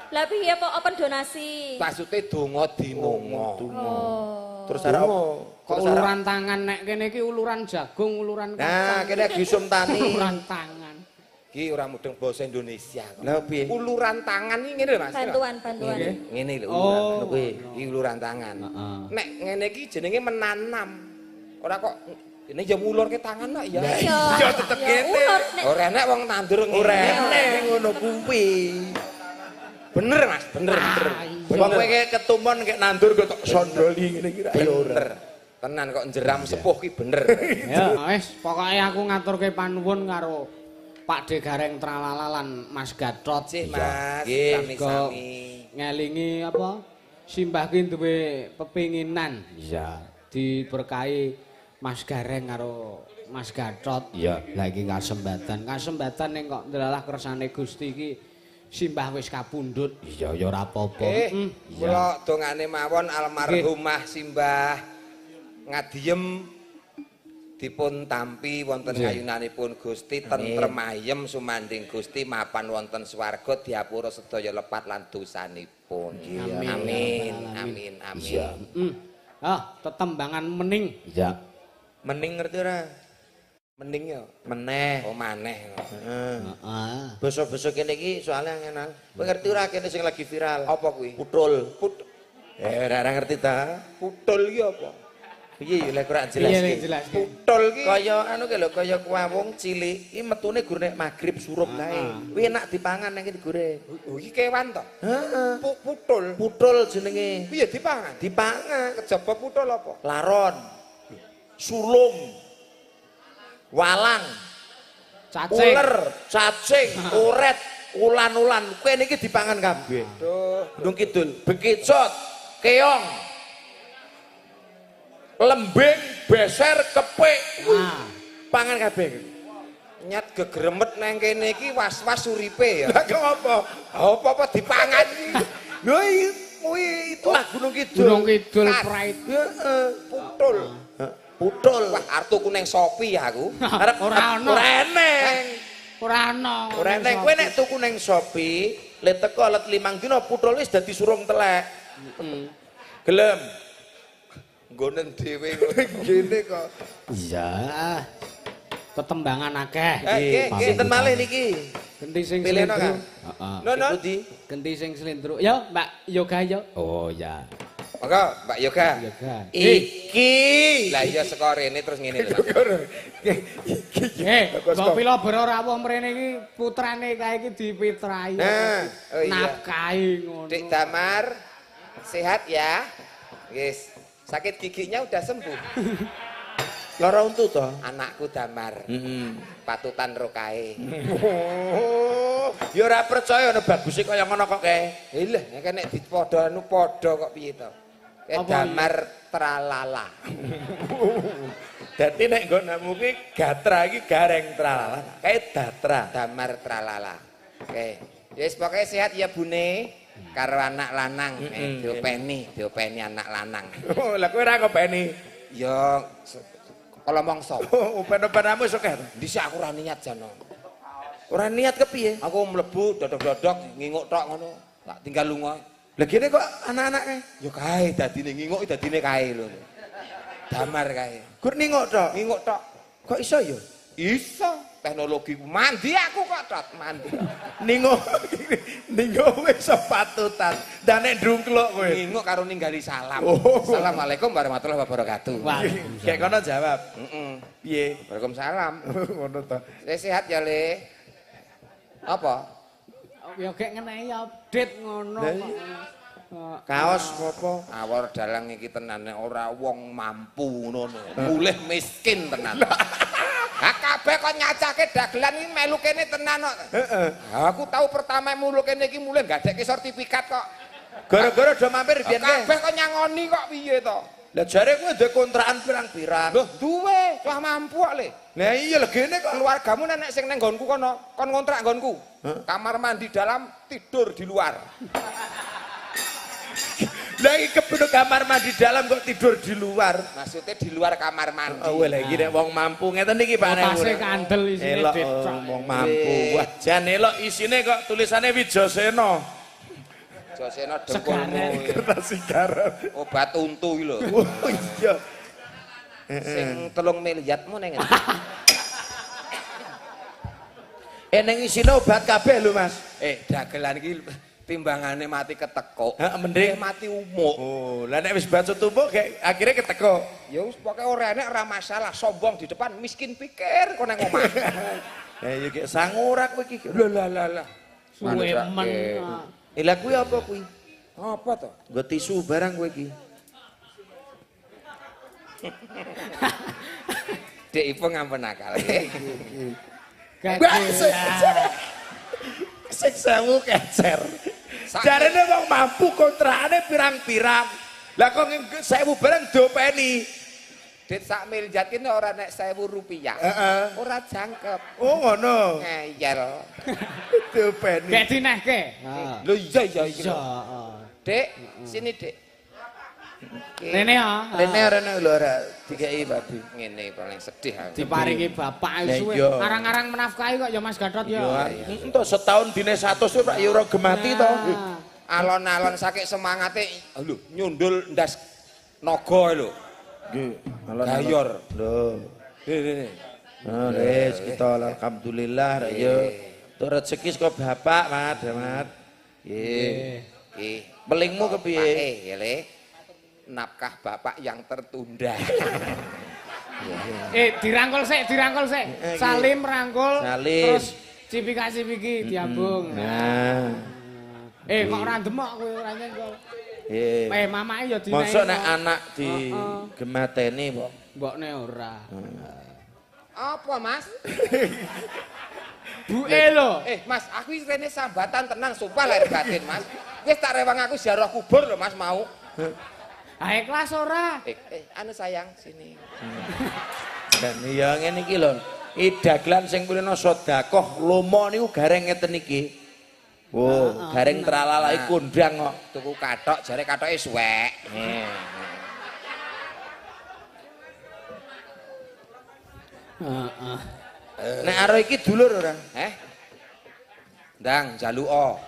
Lah piye kok open donasi? Maksudnya donga dinonga. Oh. Terus arep Kok uluran tangan nek kene iki uluran jagung, uluran Nah, kacang. kene gisum tani. Uluran tangan. Ki ora mudeng basa Indonesia kok. Lah piye? Uluran tangan iki ngene lho Mas. Bantuan. Ngene lho Oh. uluran kuwi. Iki uluran tangan. Heeh. Nek ngene iki jenenge menanam. Ora kok ini ya ngulurke tangan nak ya. Iya tetep kene. Ora enak wong tandur Ora ngene. enek ngono kuwi. Bener Mas, bener. Wong kowe kayak ketumon kayak nandur kok tok sondoli ngene iki ra ya ora. Bener. Tenan kok jeram sepuh ki bener. Ya, wis pokoke aku ngaturke panuwun karo Pak De Gareng Tralala lan Mas Gatot. Sih Mas, Nggih, sami-sami. Ngelingi apa? Simbah ki duwe pepinginan. Iya. Diberkahi Mas Gareng karo Mas Gatot. Iya. Lagi kasembatan ning kok ndelalah kersane Gusti iki simbah wis kapundhut. Iya ya ora apa-apa. Kula dongane mawon almarhumah Simbah Ngadiem dipun tampi wonten ayunanipun Gusti tentrem ayem sumanding Gusti mapan wonten swarga diapura sedaya lepat lan dosanipun. Amin. Ah, tetembangan mening. Iya. Mening ngerti ora? Mending ya. Meneh. Oh maneh. Heeh. Heeh. Basa-basa kene iki soalnya ngenal. Kowe ngerti ora kene sing lagi viral? Apa kuwi? Putul. Ora ngerti ta? Putul ki apa? Piye ya lek ora jelas Iya, iki. jelas. Putul ki Kaya anu ki lho, kaya kuwawung cilik iki metune gur nek magrib surup kae. Kuwi enak dipangan nek digoreng. Oh iki kewan to? Heeh. Putul. Putul jenenge. Piye dipangan? Dipangan. Kejaba putul apa? Laron. Sulung. Walang. Cacing. Uler, cacing, uret, ulan-ulan. Kuwi niki dipangan kabeh. Duh, Gunung Kidul, bekicot, keong. Lembing, beser, kepik. Ah. Pangan kabeh. nyat gegremet nang kene iki was-was uripe ya. Lah kok apa? Apa-apa dipangan iki. Lho kuwi itulah Gunung Kidul. Gunung Kidul Pride. Heeh. Putul. Putul. Wah, artuku neng Shopee aku. Arep Ora ono. ora eneng. Ora ono. Ora eneng kowe nek tuku ning Shopee, let teko let 5 dina putul wis dadi surung telek. Gelem. Nggonen dhewe ngene kok. Iya. Tetembangan akeh. Nggih, sinten malih niki? Genti sing Pilihno, slendro. Kang. Heeh. Nono. Pundi? Genti sing slendro. Yo, Mbak Yoga yo. Oh ya. Monggo, Mbak Yoga. Yoga. Iki. Lah iya saka rene terus ngene lho. Mbok pila ora rawuh mrene iki putrane kae iki dipitrai. Nah, oh iya. Nafkahi ngono. Dik Damar sehat ya. Guys, sakit giginya udah sembuh. Lara untu to? Anakku Damar. Heeh. Patutan rokae. Oh, ya ora percaya ana baguse kaya ngono kok kae. Lha nek nek dipadha anu padha kok piye to? Apa Damar tralala. Dadi nek nggonamu ki gatra iki gareng tralala, kae datra. Damar tralala. Oke. Wis pokoke sehat ya Bune. Karo anak lanang, diopeni anak lanang. Oh, lah kowe ora ngopeni. Ya kalau mongso. Upen-upenamu sok kae. Dhisik aku ora niat jano. Ora niat kepiye? Aku mlebu dodok-dodok nginguk tok ngono. Tak tinggal lunga. Lah kene kok anak-anak kae. Ya kae dadine nginguk dadine kae lho. Damar kae. Gur ningok tok. Nginguk tok. Kok iso ya? Iso. Teknologi mandi aku kok tot mandi. Ningok. Ningok wis patutan. Dan nek ndungkluk kowe. Nginguk karo ninggali salam. Oh. Assalamualaikum warahmatullahi wabarakatuh. Kayak kono jawab. Heeh. Piye? Waalaikumsalam. Ngono to. Sehat ya, Le. Apa? Ya gek ngenehi update ngono Lah kok. Kaos apa? Awor dalang iki tenane ora wong mampu ngono. Mulih miskin tenan. kabeh kok nyacake dagelan iki melu kene tenan kok. Heeh. Aku tahu pertama mulu kene iki mulai gadekke sertifikat kok. Gara-gara do mampir biyen ke. Kabeh kok nyangoni kok piye to? Lah jare kowe duwe kontrakan pirang-pirang. Loh, duwe, wah mampu kok le. Lah iya legene kok. Keluargamu nek sing nang nggonku kono, kon ngontrak nggonku. Kamar mandi dalam, tidur di luar. Lah iki kepenu kamar mandi dalam kok tidur di luar. Maksudnya di luar kamar mandi. Oh, lha iki nek wong mampu ngeten iki Pak Nek. Tasih kandel isine Elok decok. wong mampu. Wah, jan elok isine kok tulisane Wijasena. Josena dengkulmu. Kertas sigaret. Obat untu iki lho. Oh iya. Sing 3 miliarmu ning ngendi? Ning isine obat kabeh lho, Mas. Dagelan iki timbangane mati ketekuk. Heeh, mending mati umuk. Oh, lah nek wis bacut tumbuk kayak akhirnya keteko. Ya wis pokoke ora enek ora masalah, sombong di depan, miskin pikir kok nang omah. Lah ya kayak sangurak kowe iki. Lah. Suwe men. Lah kuwi apa kuwi? Apa to? Nggo tisu barang kowe iki. Dek ipo ngampun akal. Sing sewu kecer. Jarene wong mampu kontrakane pirang-pirang. Lah kok 1000 barang dopeni. Dit sak miliar kene ora nek 1000 rupiah. Heeh. Ora jangkep. Oh ngono. Ngeyel. Dopeni. Gek dinehke. Lho iya iki. Iya. Dek, sini Dek. Rene ya. Rene lho ora dikeki Babi. Ngene paling sedih aku. Diparingi bapak Lah suwe. iya. Arang-arang menafkahi kok ya Mas Gatot ya. Entuk setahun dine 100 Pak ya ora gemati to. Alon-alon saking semangate lho nyundul ndas naga lho. Nggih, Gayor. Lho. Nih. Nah, wis kita alhamdulillah rek yo. Tuk rezeki saka bapak, Mat. Nggih. Nggih. Pelingmu kepiye? Ya Le. Nafkah bapak yang tertunda. Dirangkul sik. Salim rangkul. Salim. Terus cipika-cipiki diambung. Nah. Kok ora demok kowe ora nyenggol. Mamake ya dinehi. Mosok nek anak di gemateni, Mbok. Mbokne ora. Apa, Mas? Buke lho. Mas, aku iki rene sambatan tenang sumpah lahir batin, Mas. Wis tak rewang aku ziarah kubur lho, Mas mau. Ikhlas ora? Anu sayang sini. Dan ya ngene iki lho. Dagelan sing kulino sedekah lomo niku gareng ngeten iki. Oh, gareng tralalai kondang kok. Tuku kathok jare kathoke suwek. Nek aro iki dulur ora? Ndang jaluka.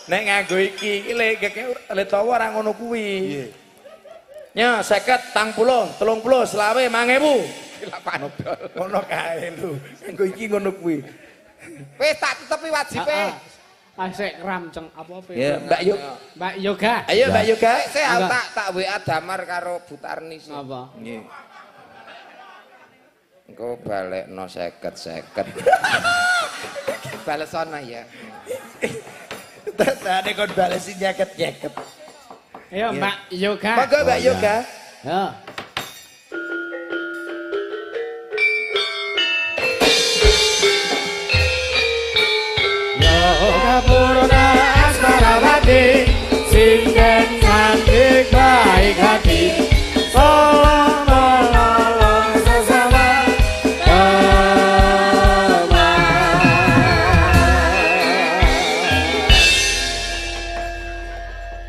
Nek nganggo iki le tawa ora ngono kuwi. Nya 50, 80, 30, 20, 5000. Ngono kae lho. Nganggo iki ngono kuwi. Wis tak tetepi wajibe. Sik ramceng apa Ya, Mbak Yoga. Ayo Mbak Yoga. Saya tak WA damar karo Butarni. Apa? Nggih. Engko balekno 50. Balesana ya. Tane kon balesi nyeket-nyeket. Ayo Mbak Yoga. Monggo Mbak Yoga. Ya. Kapurna asmarawati singen cantik baik hati tolong sesama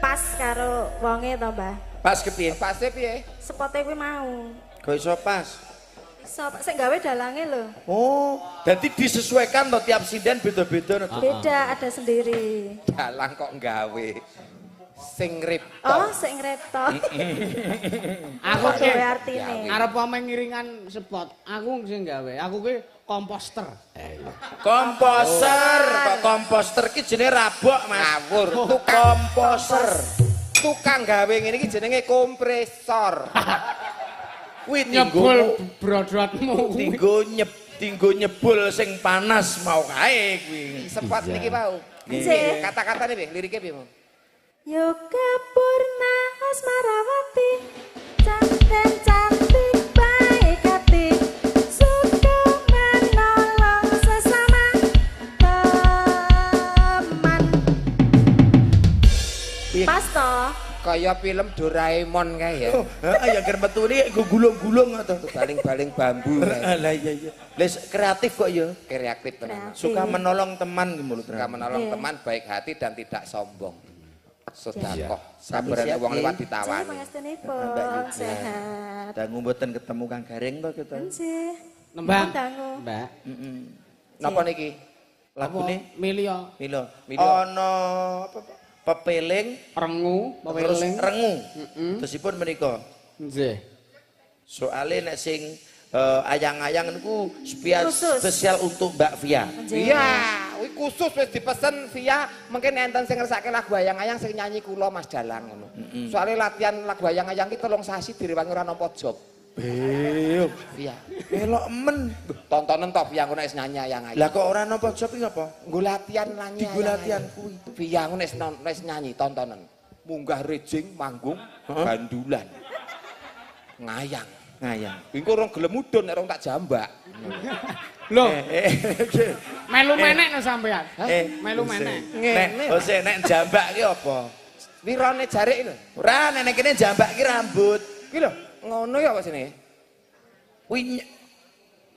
Pas karo wonge to, Mbah. Pas kepiye? Pase piye? Sepote kuwi mau. Kok iso pas? Sop sing gawe dalange lho. Oh, jadi disesuaikan to tiap sinden beda-beda. Beda ada sendiri. Dalang kok nggawe. Sing ripto. Oh, sing repto. Aku Kok gawe artine. arep pameng ngiringan spot. Aku sing gawe. Aku ki komposter. Komposer, kok komposter ki jenenge rabok, Mas. Ngawur. Komposer. Tukang gawe ngene iki jenenge kompresor. Kuwi Nyebul brodotmu. tinggo nyebul sing panas mau kae kuwi. Sepot niki wau. Nggih. Kata-katane piye? Lirike piye, Mo? Yoga Purna Asmarawati cantik baik hati to? Kaya film Doraemon kae ya. Oh, ya ger metune nggo gulung-gulung to. Baling-baling bambu kae. Lah iya iya. Les kreatif kok ya. Kreatif tenan. Suka menolong teman gitu Suka menolong Iya. teman, baik hati dan tidak sombong. Iya. Sedekah. Sabarane wong liwat ditawani. Pangestunipun sehat. Dangu mboten ketemu Kang Gareng to kita. Nggih. Nembang. Dangu. Mbak. Napa niki? Lagune Milio. Milo. Milo. Ana apa Pak? Pepeling Rengu. terus Peweling. rengu. Terusipun menika. Nggih. Soale nek sing ayang-ayang niku Khusus. spesial untuk Mbak Via. Iya, kuwi khusus wis dipesen via mungkin enten sing ngersake lagu ayang-ayang sing nyanyi kula Mas Dalang ngono. Soale latihan lagu ayang-ayang ki 3 sasi direwangi ora nampa job. Beuk. Via. Melok men. Tontonen top yang ngono wis nyanyi ayang-ayang. Lah kok ora nampa job iki ngapa? Nggo latihan nyanyi. Dienggo latihan kuwi. Via ngono wis nyanyi tontonen. Munggah rejing manggung bandulan. Ngayang. Ngayang. Engko orang gelem mudhun nek orang tak jambak. Lho, Eh. melu menek no sampean. Melu Ose. menek. Nek ose nek jambak ki apa? Wirane jarik lho. Ora nek kene jambak ki rambut. Ki lho, ngono ya apa sini? Kuwi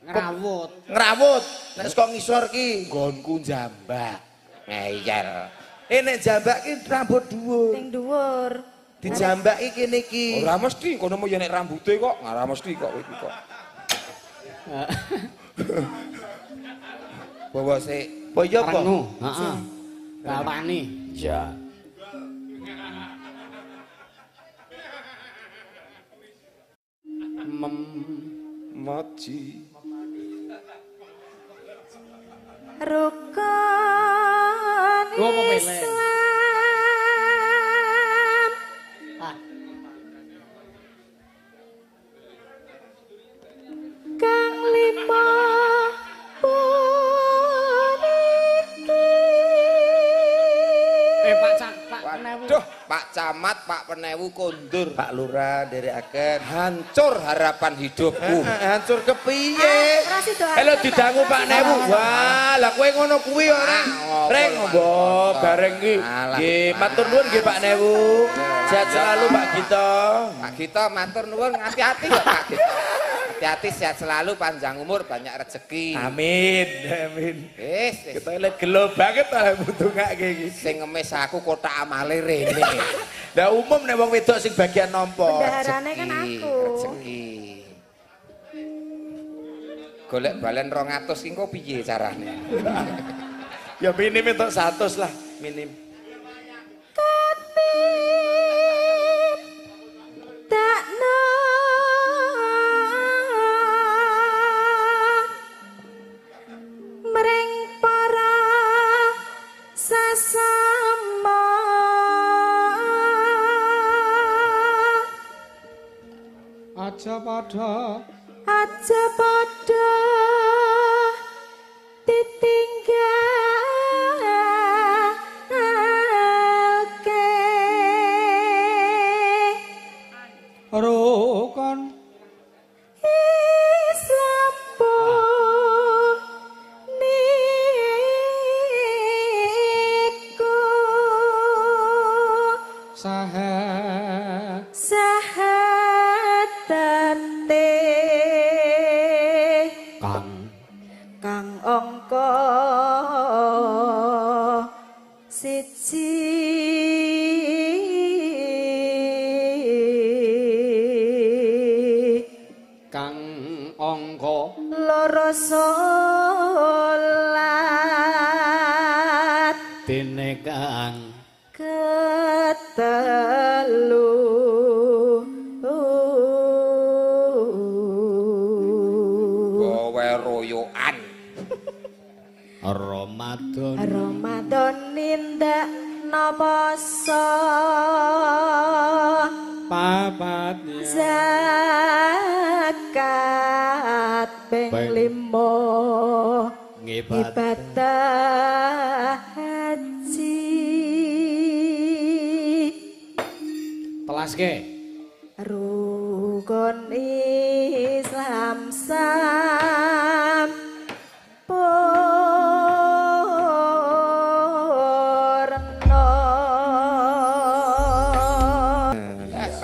Ngerawut. ngrawut. Nek saka ngisor ki Nggonku jambak. Ngeyel. nek jambak ki rambut dhuwur. Ning dhuwur. Dijambaki kene iki. Ora mesti kono mau ya nek rambute kok, ora mesti kok iki kok. Bawa sik. Apa ya apa? Rengu. Heeh. Bapani. Ya. Moji. Rukun Gua mau pilih. Islam. Ah, Kang lima puniki. Pak Penewu. Waduh, Pak Camat, Pak Penewu kondur. Pak Lurah nderekaken. Hancur harapan hidupku. Hancur kepiye? Ora sido. Halo didangu Pak Newu. Wah, lah kowe ngono kuwi ora. Reng mbok bareng iki. Nggih, matur nuwun nggih Pak Newu. Sehat selalu Pak Gito. Pak Gito matur nuwun hati-hati ya Pak Gito. Hati-hati sehat selalu, panjang umur, banyak rezeki. Amin. Amin. Wis, wis. Kita lek gelo banget ta mbutungake iki. Sing ngemis aku kotak amale rene. Lah umum nek wong wedok sing bagian nampa. Bendaharane kan aku. Rezeki. Golek balen 200 ki engko piye carane? Ya minim entuk 100 lah, minim. Dakno mring para sasama Aja padha aja padha ditinggalke rukun Islam niku saha sahatate kang kang angka siji kang angka loro salat dene kang ketelu Gawe royokan. Ramadan Ramadan nindak napasa papatnya zakat ping Ping 5 ngibat ibadah haji telaske rukun Islam sampurna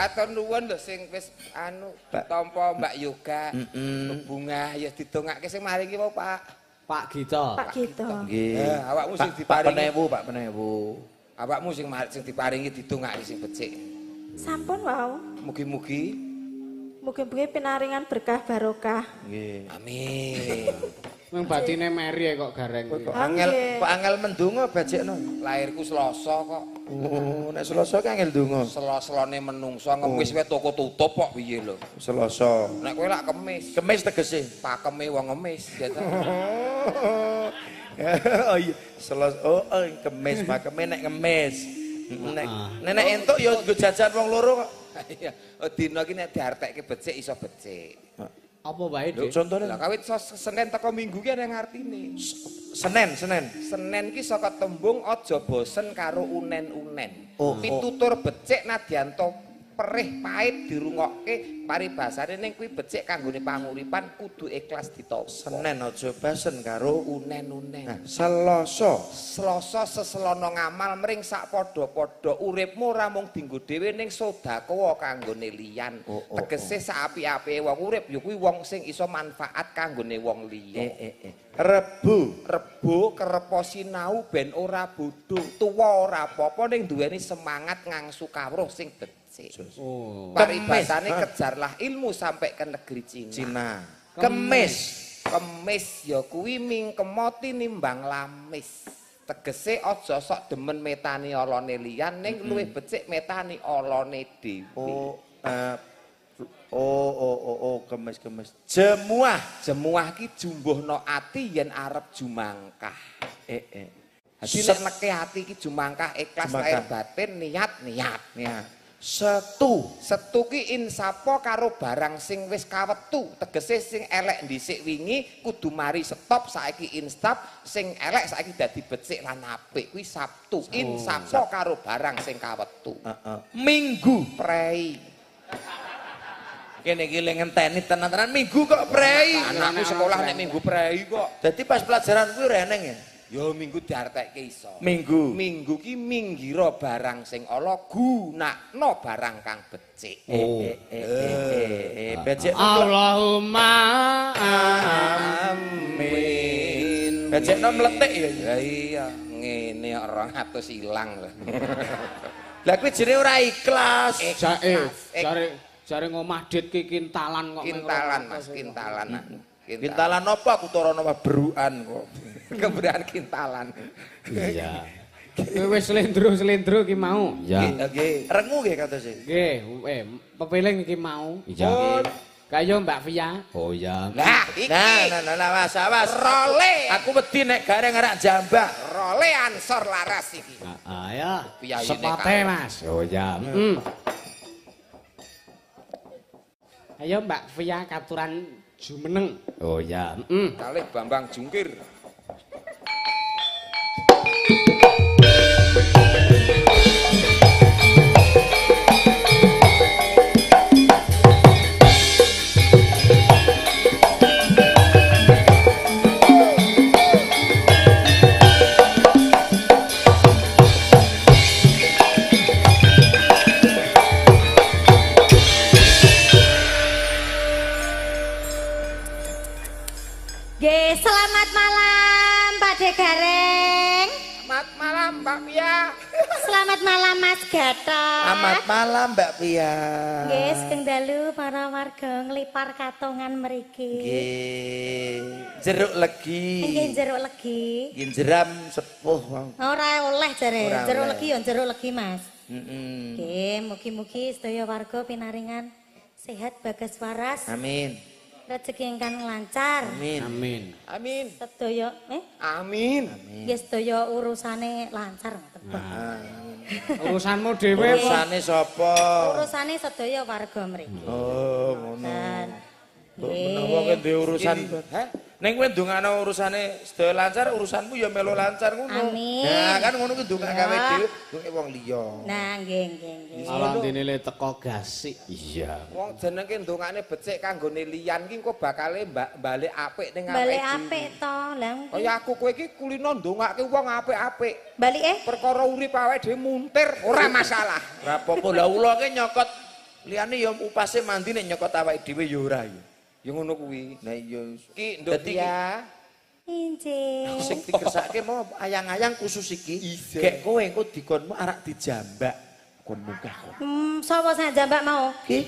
Matur nuwun lho sing wis anu tampa Mbak Yoga. Bebungah ya didongake sing maringi wae Pak. Pak Gita. Pak Gito. Nggih. Awakmu sing Pak diparingi. Pak Penewu. Awakmu sing diparingi didongake sing becik. Sampun wau. Mugi-mugi Mugi-mugi pinaringan berkah barokah. Nggih. amin. Wong batine meri kok gareng. Kok angel mendonga bajekno. Lahirku Selasa kok. Oh, nek Selasa ki angel ndonga. Selo-selone menungso ngemis wae toko tutup kok piye lho. Selasa. Nek kowe lak kemis, Kemis tegese. pakeme wong ngemis ya ta. Oh iya, Selasa. Oh, kemis, pakeme nek ngemis. Nek entuk ya nggo jajan wong loro kok. Iya, dina iki nek diartekke becik iso becik. Apa wae, Lho Dik? contone Lah kawit Senin teko Minggu ki ana artine. Senin. Senen ki saka tembung aja bosen karo unen-unen. Oh, Pitutur becik nadyanto perih pahit dirungokke paribasane ning kuwi becik kanggone panguripan kudu ikhlas ditampa. Senin aja basen karo Unen-unen. Selasa. Selasa seselono ngamal mring sak padha-padha uripmu ora mung dienggo dhewe ning sedekah kanggone liyan. Tegese saapi-apike wong urip ya kuwi wong sing iso manfaat kanggone wong liya. Rebo kerepo sinau ben ora bodho. Tuwa ora apa-apa ning duweni semangat ngangsu kawruh sing becik. Oh. Paribasane kejarlah ilmu sampai ke negeri Cina. Kemis. Kemis ya kuwi mingkemoti nimbang lamis. Tegese aja sok demen metani olone liyan ning luwih becik metani olone dhewe. Kemis. Jemuah. Jemuah ki jumbuhno ati yen arep jumangkah. Dadi seneke ati ki jumangkah ikhlas lahir batin niat. Setu ki insapo karo barang sing wis kawetu. Tegese sing elek dhisik wingi kudu mari stop saiki instap, sing elek saiki dadi becik lan apik. Kuwi Sabtu. Insapo karo barang sing kawetu. Minggu. Prei. Kene iki le ngenteni tenan-tenan Minggu kok prei. Anakku sekolah nek Minggu prei kok. Dadi pas pelajaran kuwi ora eneng ya. Ya Minggu diartekke iso. Minggu. Minggu ki minggira barang sing ala gunakno barang kang becik. Becik Allahumma amin. Becikno mletik ya. Ya iya, ngene kok 200 ilang lho. Lah kuwi jenenge ora ikhlas. Jare ngomah dit ki kintalan kok. Kintalan Mas, kintalan. Kintalan apa aku torono beruan kok. Keberan kintalan. Iya. Kowe wis slendro-slendro ki mau. Ya. Nggih, rengu nggih katose. Nggih, pepiling iki mau. Iya. Kaya Mbak Via. Oh ya. Lah iki Nah, awas. Role. Aku wedi nek gareng arak jambak. Role ansor laras iki. Ya. Piyayine Sepote, kae. Mas. Oh ya. Ayo Mbak Via katuran jumeneng. Oh ya. Kalih Bambang Jungkir. Nggih, selamat malam Pak De Gareng. Selamat malam Mbak Pia. Selamat malam Mas Gatot. Selamat malam Mbak Pia. Nggih, sugeng dalu para warga nglipar katongan mriki. Nggih. Jeruk legi. Nggih, jeruk legi. Nggih jeram sepuh wae. Ora oleh jare. Ora Jeruk oleh. legi ya jeruk legi, Mas. Heeh. Nggih, mugi-mugi sedaya warga pinaringan sehat bagas waras, Amin. rezeki ingkang lancar. Amin. Amin. Amin. Sedaya Amin. nggih sedaya urusane lancar ngoten. Urusanmu dhewe kok. Urusane sapa? Urusane sedaya warga mriki. Oh, ngono. Dan Menawa kowe duwe urusan. Ning kowe ndongakno urusane sedaya lancar, urusanmu ya melu lancar ngono. Amin. Nah, kan ngono kuwi ndongak gawe Ya. dhewe, ndongake wong liya. Nah, nggih. Malah dene le teko gasik. Iya. Wong jenenge ndongane becik kanggone liyan ki engko bakale balik apik ning awake Balik dhewe. apik to, lah. Kaya aku kowe iki kulino ndongake wong apik-apik. Balik Perkara urip awake dhewe muntir ora masalah. Ora apa-apa, lah ula ki nyokot Liyane ya upase mandi nek nyokot awake dhewe ya ora ya. Ya ngono kuwi. Nah iya. Ki nduk Dadi ya. Injih. sing dikersake mau ayang-ayang khusus iki. Gek kowe engko dikonmu arak dijambak. Kon munggah kon. Sapa sing jambak mau? Ki.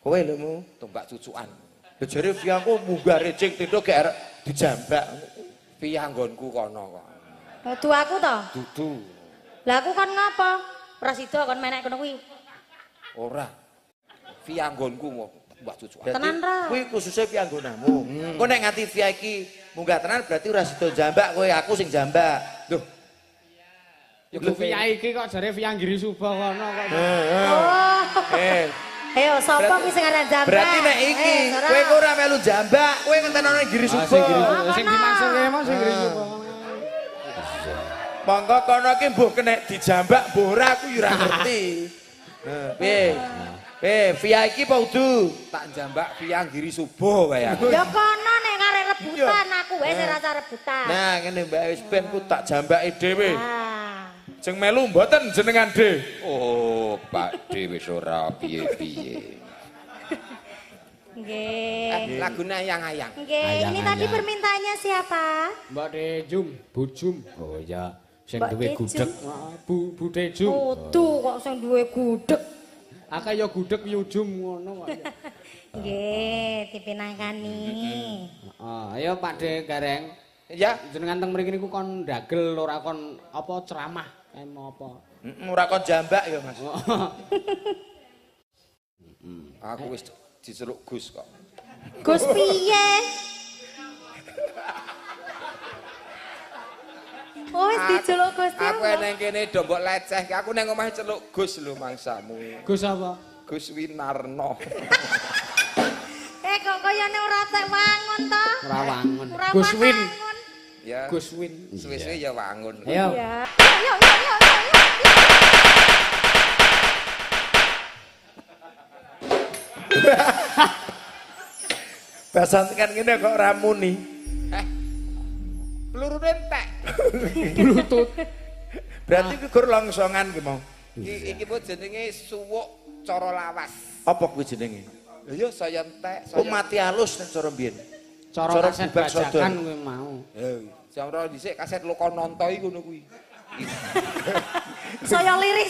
Kowe lho mu. Tombak cucukan. Ya jare Fiangku munggah recing tito gek arek dijambak. Piye anggonku kono kok. Dudu aku to? Dudu. Lah aku kon ngapa? Ora sida kon menek kono kuwi. Ora. Via anggonku mau tombak cucukan. Tenan ra? Kuwi khususe pianggonamu. Engko nek nganti Via iki munggah tenan berarti ora sida jambak kowe aku sing jambak. Loh. Ya Via iki kok jare Via Giri Suba kono kok. Oh. Ayo sapa kuwi sing aran jambak? Berarti nek iki kowe kok ora melu jambak, kowe ngentenono Giri Suba. Sing dimaksudke emang sing Giri Suba. Monggo kono ki mbuh kena dijambak mbuh ora aku ya ora ngerti. Piye? Via iki apa udu? Tak jambak via Giri Suba kaya. Ya kono nek ngarep rebutan aku wis ora rasa rebutan. Nah, ngene Mbak wis ben ku tak jambake dhewe. Ah. Jeng melu mboten jenengan De. Oh, Pak D wis ora piye-piye. Nggih. Lagune ayang-ayang. Nggih, ini tadi permintaannya siapa? Mbak Dejum, Bujum. Oh ya, Sing Mbak duwe Dejum. gudeg. Bu Dejum. Kudu kok sing duwe gudeg. Akeh ya gudeg yujum ngono kok. Nggih, dipinangkani. Ayo Pak De Gareng. Ya, Jenengan teng mriki niku kon ndagel ora kon apa ceramah emo apa. Ora kon jambak ya, Mas. aku wis diceluk Gus kok. Gus piye? Oh, wis diceluk Gusti. Aku nang kene dombok leceh, aku nang omah celuk Gus lho mangsamu. Gus apa? Gus Winarno. Kok kayane ora tek wangun to? Ora wangun. Ora Gus Win. wangun. Ya. Gus Win. Suwe-suwe ya wangun. Ayo. Ya. Yuk. Basan kan ngene kok ramuni. Pelurune entek. Bluetooth. Berarti ku gur longsongan ki mau. Iki po jenenge suwuk cara lawas. Apa kuwi jenenge? Lha ya saya entek, Oh saya. mati halus nek cara mbiyen. Cara kaset bubak bajakan sodon. kuwi mau. Jamro dhisik kaset Loko Nontoi ngono kuwi. Saya lirih.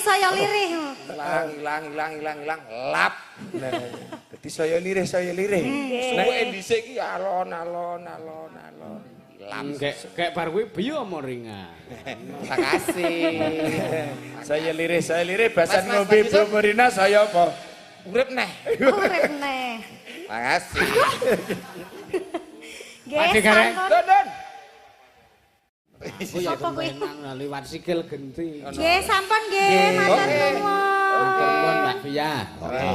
Hilang, lap. Nah, dadi saya lirih. Suwuke dhisik ki alon. Lap. Kayak bar kuwi biyo apa ringan. Makasih. Saya lirih basan Mas, ngombe Mas, Bu Merina saya apa? Urip neh. Urip neh. Makasih. Pak De Nggih, Gareng. sampun. Don. Oh ya Apa kuwi? kemenang liwat sikil genti. Nggih, sampun nggih, matur Oke. nuwun. Ampun Mbak Via. Oke.